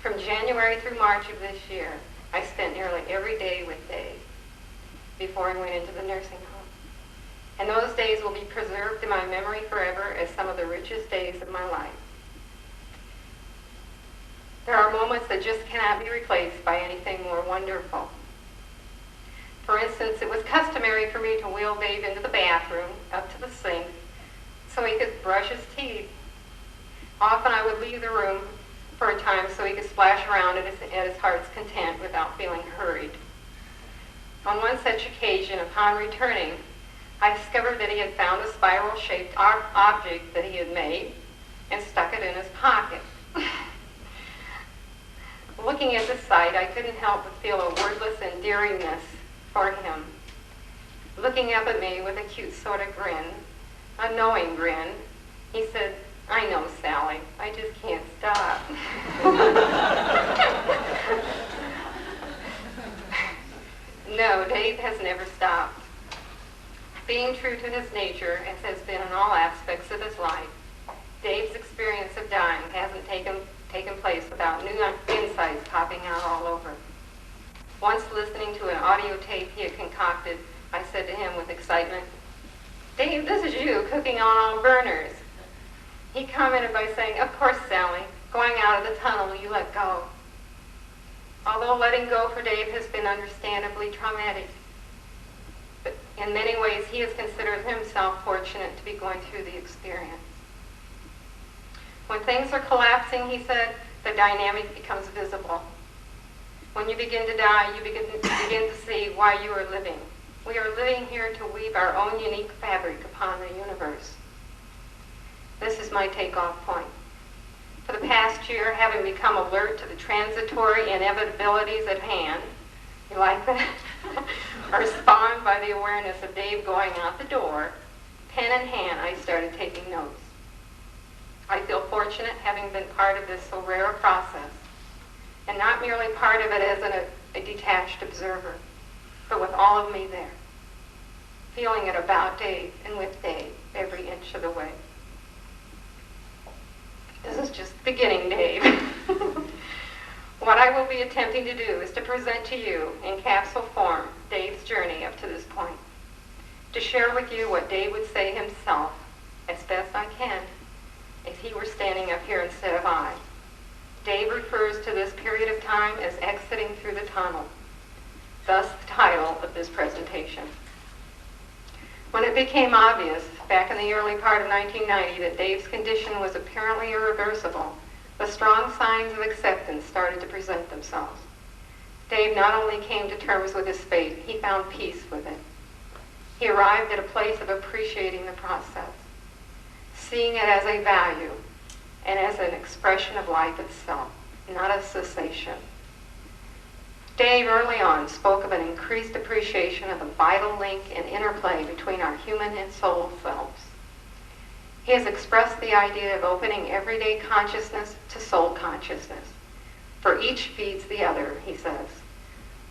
K: From January through March of this year, I spent nearly every day with Dave before I went into the nursing home. And those days will be preserved in my memory forever as some of the richest days of my life. There are moments that just cannot be replaced by anything more wonderful. For instance, it was customary for me to wheel Dave into the bathroom, up to the sink, so he could brush his teeth. Often I would leave the room for a time so he could splash around at his heart's content without feeling hurried. On one such occasion, upon returning, I discovered that he had found a spiral-shaped object that he had made and stuck it in his pocket. Looking at the sight, I couldn't help but feel a wordless endearingness for him. Looking up at me with a cute sort of grin, a knowing grin, he said, "I know, Sally, I just can't stop." No, Dave has never stopped. Being true to his nature, as has been in all aspects of his life, Dave's experience of dying hasn't taken place without new insights popping out all over. Once listening to an audio tape he had concocted, I said to him with excitement, "Dave, this is you cooking on all burners." He commented by saying, "Of course, Sally, going out of the tunnel, you let go." Although letting go for Dave has been understandably traumatic, but in many ways he has considered himself fortunate to be going through the experience. When things are collapsing, he said, the dynamic becomes visible. When you begin to die, you begin to see why you are living. We are living here to weave our own unique fabric upon the universe. This is my takeoff point. For the past year, having become alert to the transitory inevitabilities at hand, you like that? Or spawned by the awareness of Dave going out the door, pen in hand, I started taking notes. I feel fortunate having been part of this so rare a process, and not merely part of it as a detached observer, but with all of me there, feeling it about Dave and with Dave every inch of the way. This is just the beginning, Dave. What I will be attempting to do is to present to you in capsule form Dave's journey up to this point, to share with you what Dave would say himself, as best I can, if he were standing up here instead of I. Dave refers to this period of time as exiting through the tunnel, thus the title of this presentation. When it became obvious back in the early part of 1990 that Dave's condition was apparently irreversible, the strong signs of acceptance started to present themselves. Dave not only came to terms with his fate, he found peace with it. He arrived at a place of appreciating the process, seeing it as a value and as an expression of life itself, not a cessation. Dave early on spoke of an increased appreciation of the vital link and interplay between our human and soul selves. He has expressed the idea of opening everyday consciousness to soul consciousness, for each feeds the other, he says.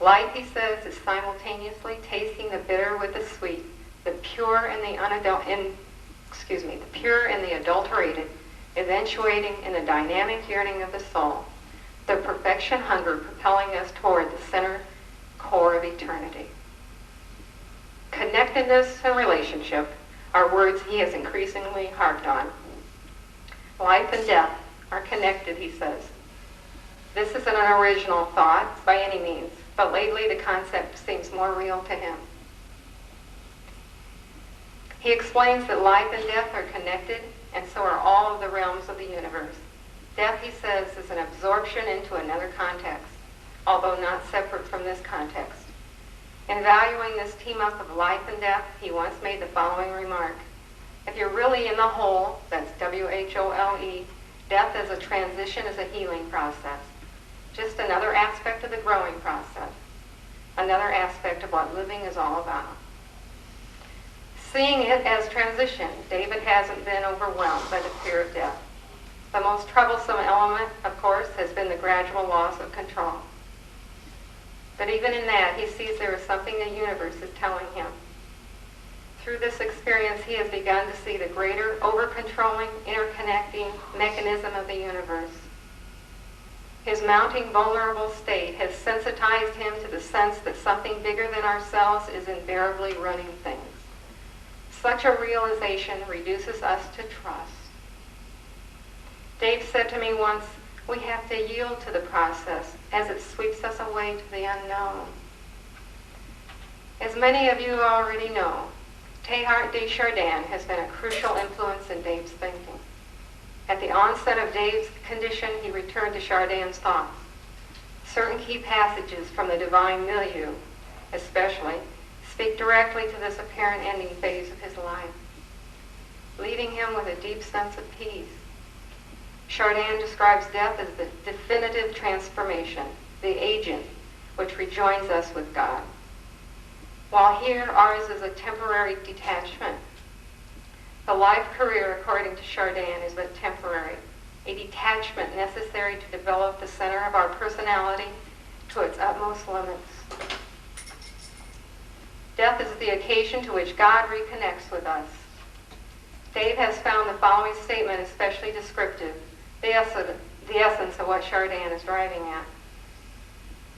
K: Life, he says, is simultaneously tasting the bitter with the sweet, the pure and the adulterated, eventuating in the dynamic yearning of the soul, the perfection hunger propelling us toward the center core of eternity. Connectedness and relationship are words he has increasingly harped on. Life and death are connected, he says. This isn't an original thought by any means, but lately the concept seems more real to him. He explains that life and death are connected, and so are all of the realms of the universe. Death, he says, is an absorption into another context, although not separate from this context. In valuing this team-up of life and death, he once made the following remark. If you're really in the whole, that's W-H-O-L-E, death as a transition is a healing process. Just another aspect of the growing process. Another aspect of what living is all about. Seeing it as transition, David hasn't been overwhelmed by the fear of death. The most troublesome element, of course, has been the gradual loss of control. But even in that, he sees there is something the universe is telling him. Through this experience, he has begun to see the greater, over-controlling, interconnecting mechanism of the universe. His mounting vulnerable state has sensitized him to the sense that something bigger than ourselves is invariably running things. Such a realization reduces us to trust. Dave said to me once, we have to yield to the process as it sweeps us away to the unknown. As many of you already know, Teilhard de Chardin has been a crucial influence in Dave's thinking. At the onset of Dave's condition, he returned to Chardin's thoughts. Certain key passages from the divine milieu, especially, speak directly to this apparent ending phase of his life, leaving him with a deep sense of peace. Chardin describes death as the definitive transformation, the agent which rejoins us with God. While here, ours is a temporary detachment. The life career, according to Chardin, is but temporary, a detachment necessary to develop the center of our personality to its utmost limits. Death is the occasion to which God reconnects with us. Dave has found the following statement especially descriptive, the essence of what Chardin is driving at.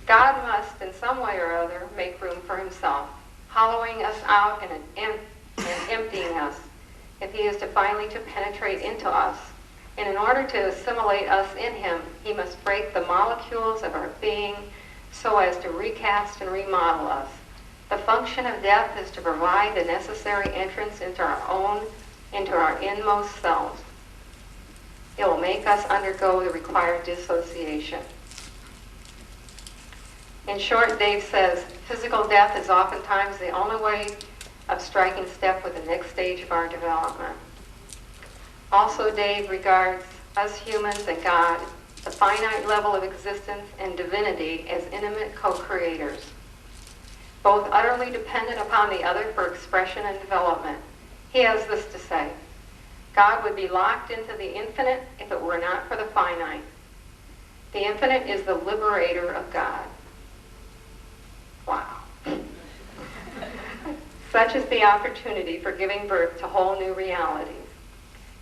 K: God must, in some way or other, make room for himself, hollowing us out and emptying us, if he is to finally to penetrate into us. And in order to assimilate us in him, he must break the molecules of our being so as to recast and remodel us. The function of death is to provide the necessary entrance into our inmost selves. It will make us undergo the required dissociation. In short, Dave says, physical death is oftentimes the only way of striking step with the next stage of our development. Also, Dave regards us humans and God, the finite level of existence and divinity, as intimate co-creators, both utterly dependent upon the other for expression and development. He has this to say, God would be locked into the infinite if it were not for the finite. The infinite is the liberator of God. Wow. Such is the opportunity for giving birth to whole new realities.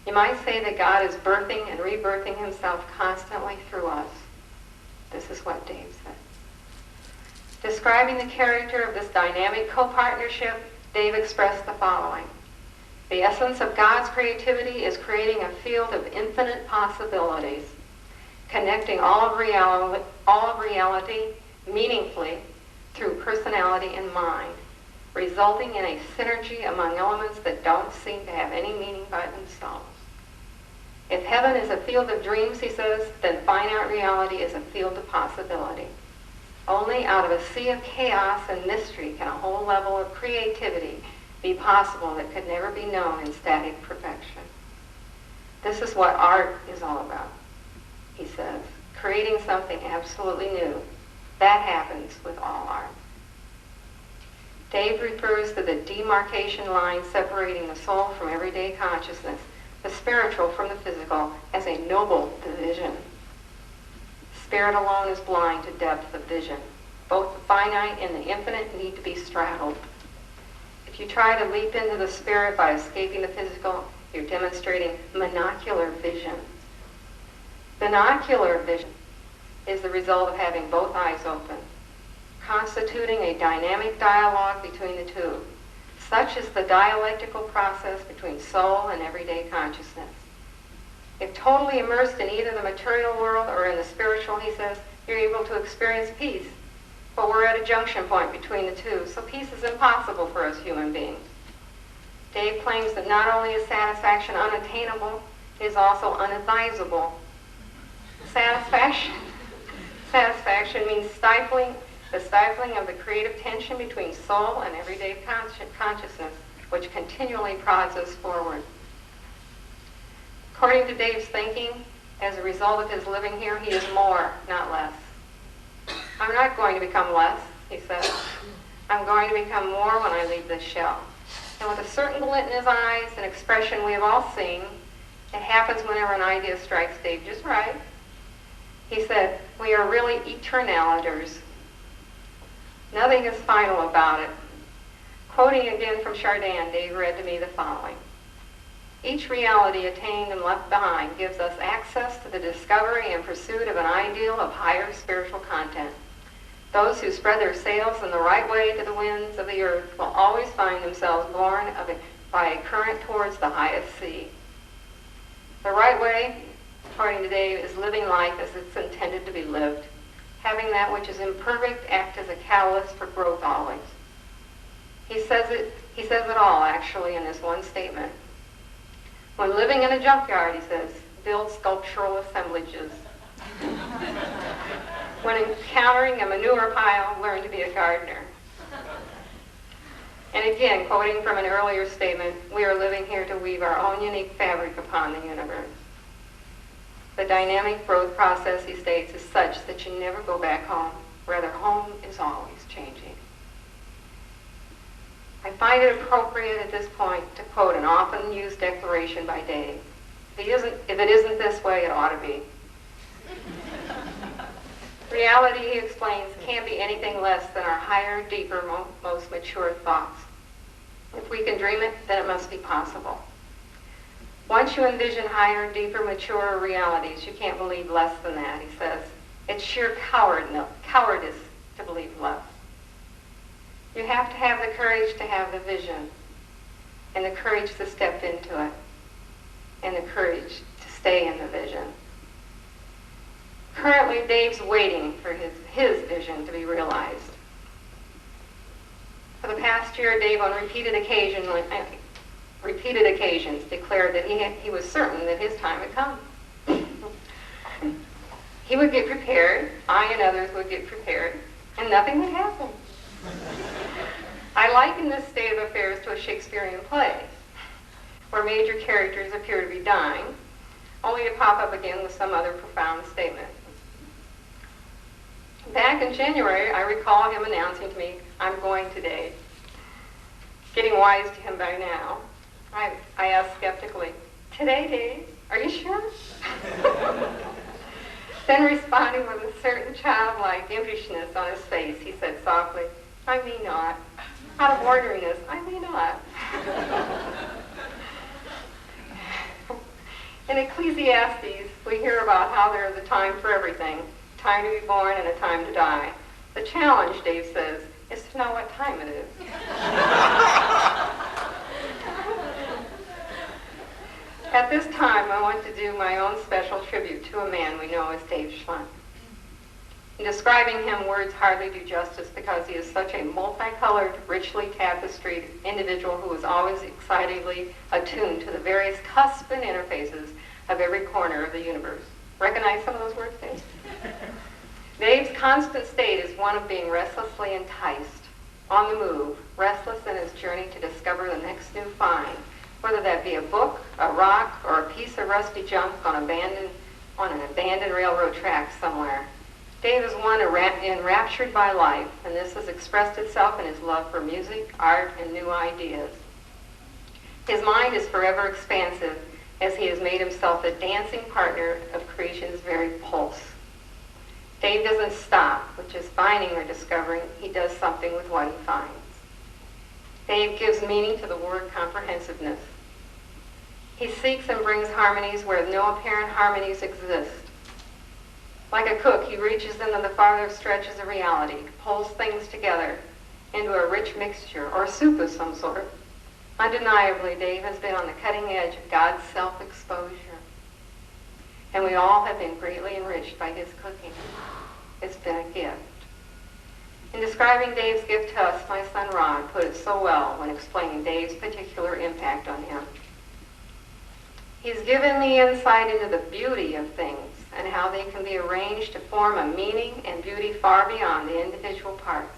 K: You might say that God is birthing and rebirthing himself constantly through us. This is what Dave said. Describing the character of this dynamic co-partnership, Dave expressed the following. The essence of God's creativity is creating a field of infinite possibilities, connecting all of reality meaningfully through personality and mind, resulting in a synergy among elements that don't seem to have any meaning by themselves. If heaven is a field of dreams, he says, then finite reality is a field of possibility. Only out of a sea of chaos and mystery can a whole level of creativity be possible that could never be known in static perfection. This is what art is all about, he says, creating something absolutely new, That happens with all art. Dave refers to the demarcation line separating the soul from everyday consciousness, the spiritual from the physical, as a noble division. Spirit alone is blind to depth of vision. Both the finite and the infinite need to be straddled. If you try to leap into the spirit by escaping the physical, you're demonstrating monocular vision. Binocular vision is the result of having both eyes open, constituting a dynamic dialogue between the two. Such is the dialectical process between soul and everyday consciousness. If totally immersed in either the material world or in the spiritual, he says, you're able to experience peace. But we're at a junction point between the two, so peace is impossible for us human beings. Dave claims that not only is satisfaction unattainable, it is also unadvisable. Satisfaction means the stifling of the creative tension between soul and everyday consciousness, which continually prods us forward. According to Dave's thinking, as a result of his living here, he is more, not less. I'm not going to become less, he says. I'm going to become more when I leave this shell. And with a certain glint in his eyes, an expression we have all seen, it happens whenever an idea strikes Dave just right. He said, we are really eternalitors. Nothing is final about it. Quoting again from Chardin, Dave read to me the following. Each reality attained and left behind gives us access to the discovery and pursuit of an ideal of higher spiritual content. Those who spread their sails in the right way to the winds of the earth will always find themselves borne by a current towards the highest sea. The right way, according to Dave, is living life as it's intended to be lived, having that which is imperfect act as a catalyst for growth always. He says it all, actually, in this one statement. When living in a junkyard, he says, build sculptural assemblages. When encountering a manure pile, learn to be a gardener. And again, quoting from an earlier statement, we are living here to weave our own unique fabric upon the universe. The dynamic growth process, he states, is such that you never go back home. Rather, home is always changing. I find it appropriate at this point to quote an often used declaration by Dave. If it isn't this way, it ought to be. Reality, he explains, can't be anything less than our higher, deeper, most mature thoughts. If we can dream it, then it must be possible. Once you envision higher, deeper, mature realities, you can't believe less than that, he says. It's sheer cowardice to believe less. You have to have the courage to have the vision, and the courage to step into it, and the courage to stay in the vision. Currently, Dave's waiting for his vision to be realized. For the past year, Dave, on repeated occasions, declared that he was certain that his time had come. He would get prepared, I and others would get prepared, and nothing would happen. I liken this state of affairs to a Shakespearean play, where major characters appear to be dying, only to pop up again with some other profound statement. Back in January, I recall him announcing to me, I'm going today. Getting wise to him by now, I asked skeptically, today, Dave? Are you sure? Then responding with a certain childlike impishness on his face, he said softly, I may not. Out of orderliness, I may not. In Ecclesiastes, we hear about how there is a time for everything, a time to be born and a time to die. The challenge, Dave says, is to know what time it is. At this time, I want to do my own special tribute to a man we know as Dave Schlundt. In describing him, words hardly do justice because he is such a multicolored, richly tapestried individual who is always excitedly attuned to the various cusps and interfaces of every corner of the universe. Recognize some of those words, Dave? Dave's constant state is one of being restlessly enticed, on the move, restless in his journey to discover the next new find, whether that be a book, a rock, or a piece of rusty junk on an abandoned railroad track somewhere. Dave is one enraptured by life, and this has expressed itself in his love for music, art, and new ideas. His mind is forever expansive, as he has made himself the dancing partner of creation's very pulse. Dave doesn't stop with just finding or discovering. He does something with what he finds. Dave gives meaning to the word comprehensiveness. He seeks and brings harmonies where no apparent harmonies exist. Like a cook, he reaches into the farther stretches of reality, pulls things together into a rich mixture or soup of some sort. Undeniably, Dave has been on the cutting edge of God's self-exposure. And we all have been greatly enriched by his cooking. It's been a gift. In describing Dave's gift to us, my son Ron put it so well when explaining Dave's particular impact on him. He's given me insight into the beauty of things and how they can be arranged to form a meaning and beauty far beyond the individual parts.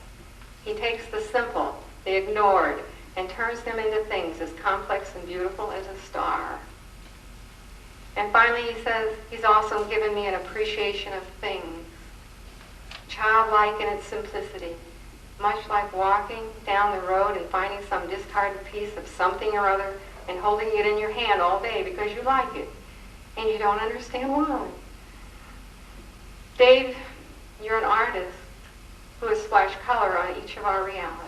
K: He takes the simple, the ignored, and turns them into things as complex and beautiful as a star. And finally, he says, he's also given me an appreciation of things, childlike in its simplicity, much like walking down the road and finding some discarded piece of something or other and holding it in your hand all day because you like it, and you don't understand why. Dave, you're an artist who has splashed color on each of our realities.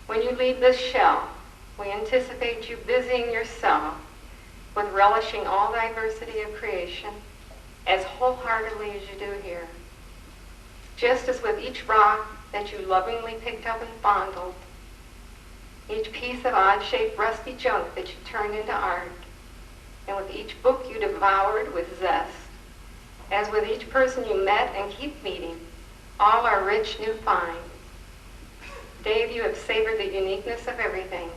K: When you leave this shell, we anticipate you busying yourself with relishing all diversity of creation as wholeheartedly as you do here. Just as with each rock that you lovingly picked up and fondled, each piece of odd-shaped rusty junk that you turned into art, and with each book you devoured with zest, as with each person you met and keep meeting, all are rich new finds. Dave, you have savored the uniqueness of everything.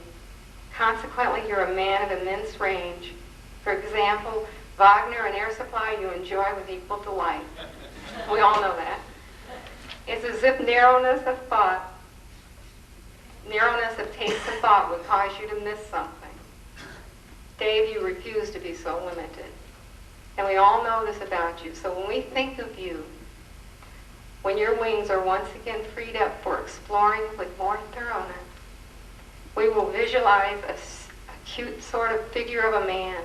K: Consequently, you're a man of immense range. For example, Wagner and Air Supply you enjoy with equal delight. We all know that. It's as if narrowness of thought, narrowness of taste and thought would cause you to miss something. Dave, you refuse to be so limited. And we all know this about you. So when we think of you, when your wings are once again freed up for exploring with more thoroughness, we will visualize a cute sort of figure of a man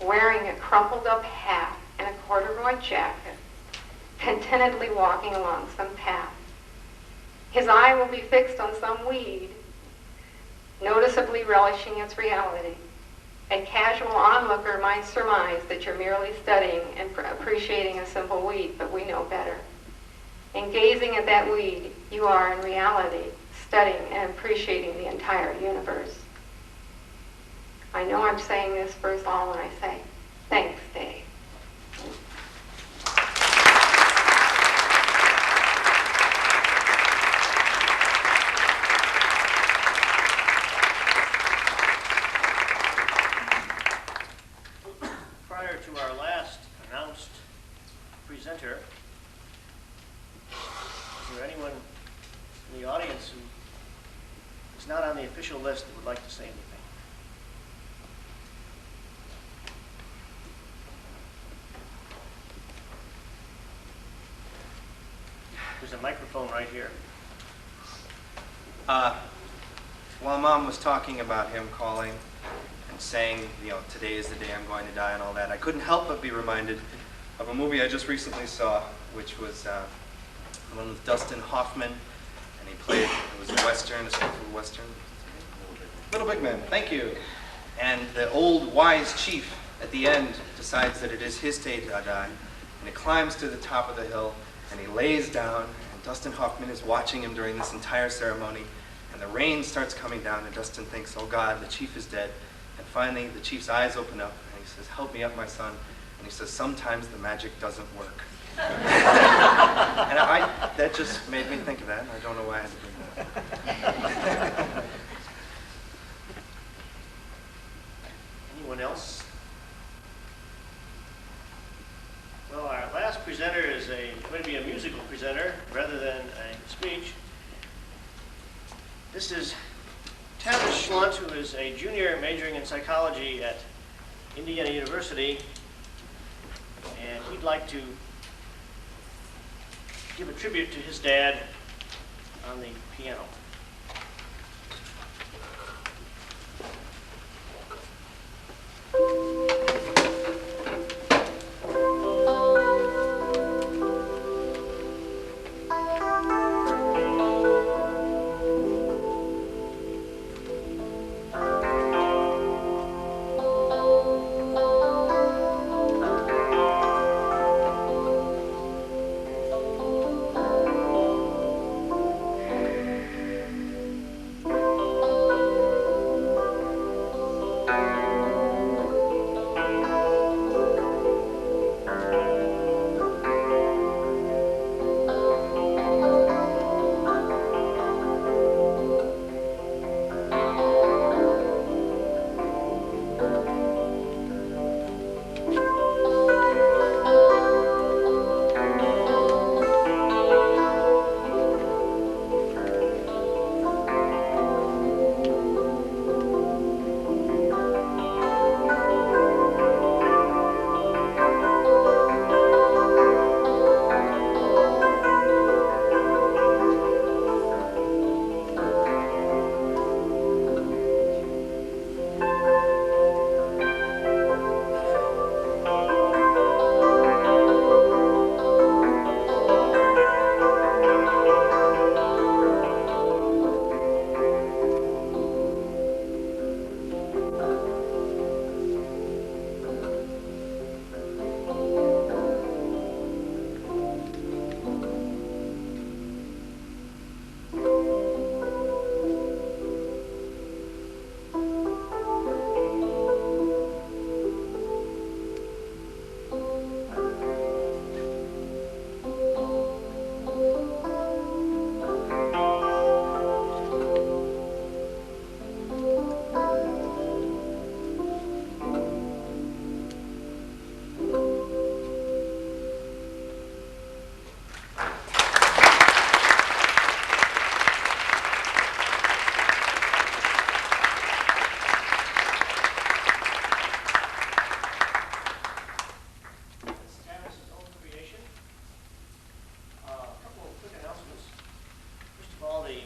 K: wearing a crumpled up hat and a corduroy jacket, contentedly walking along some path. His eye will be fixed on some weed, noticeably relishing its reality. A casual onlooker might surmise that you're merely studying and appreciating a simple weed, but we know better. In gazing at that weed, you are in reality studying and appreciating the entire universe. I know I'm saying this for us all when I say, thanks, Dave.
A: Prior to our last announced presenter, is there anyone in the audience who is not on the official list that would like to say anything? There's a microphone right here.
L: While Mom was talking about him calling and saying, today is the day I'm going to die and all that, I couldn't help but be reminded of a movie I just recently saw, which was one with Dustin Hoffman, and he played, it was a Western, a skillful Western. Little Big Man, thank you. And the old wise chief at the end decides that it is his day to die, and he climbs to the top of the hill, and he lays down, and Dustin Hoffman is watching him during this entire ceremony, and the rain starts coming down, and Dustin thinks, oh God, the chief is dead. And finally, the chief's eyes open up, and he says, help me up, my son. And he says, sometimes the magic doesn't work. And that just made me think of that, and I don't know why I had to bring that up.
A: Anyone else? Well, our last presenter is going to be a musical presenter rather than a speech. This is Tavis Schlundt, who is a junior majoring in psychology at Indiana University, and he'd like to give a tribute to his dad on the piano.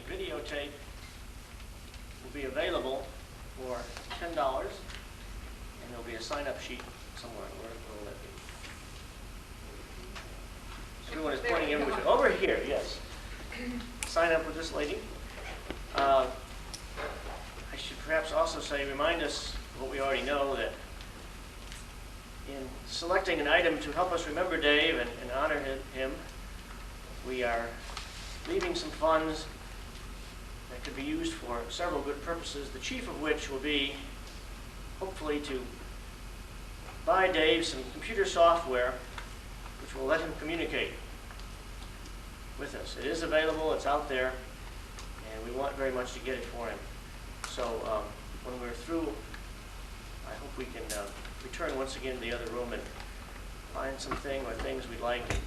A: Videotape will be available for $10, and there'll be a sign-up sheet somewhere. Where will that be? Everyone is pointing everywhere. Over here, yes. Sign up with this lady. I should perhaps also say, remind us what we already know, that in selecting an item to help us remember Dave and honor him, we are leaving some funds that could be used for several good purposes, the chief of which will be, hopefully, to buy Dave some computer software which will let him communicate with us. It is available, it's out there, and we want very much to get it for him. So when we're through, I hope we can return once again to the other room and find something or things we'd like and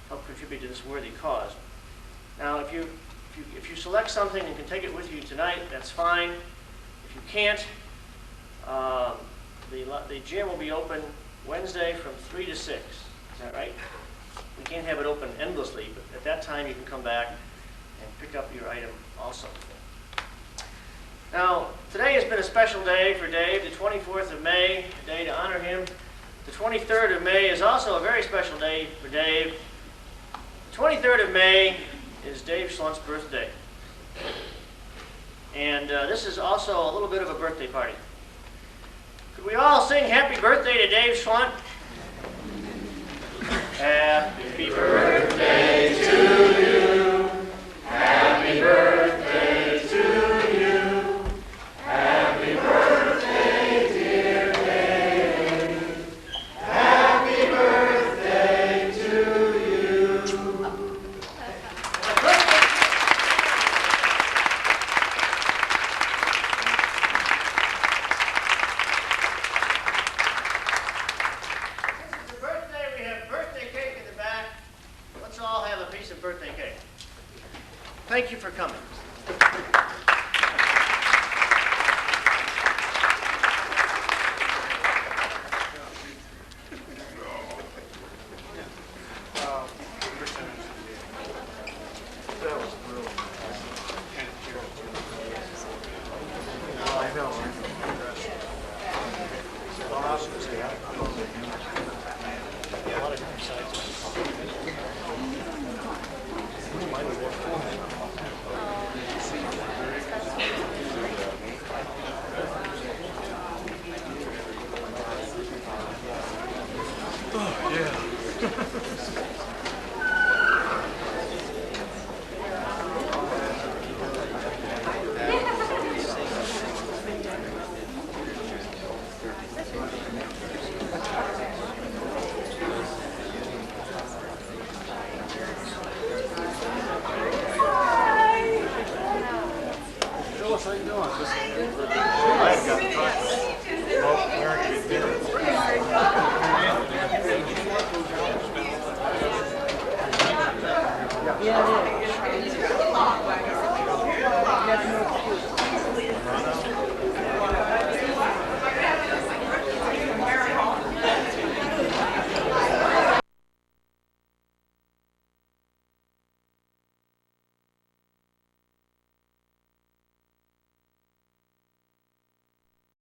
A: help contribute to this worthy cause. Now, if you select something and can take it with you tonight, that's fine. If you can't, the gym will be open Wednesday from 3 to 6. Is that right? We can't have it open endlessly, but at that time you can come back and pick up your item also. Now, today has been a special day for Dave, the 24th of May, a day to honor him. The 23rd of May is also a very special day for Dave. The 23rd of May is Dave Schlundt's birthday. And this is also a little bit of a birthday party. Could we all sing happy birthday to Dave Schlundt? Happy birthday to you. Happy birthday to you. Happy birthday, dear Dave. Happy birthday to you. Birthday cake. Thank you for coming.
E: Dave.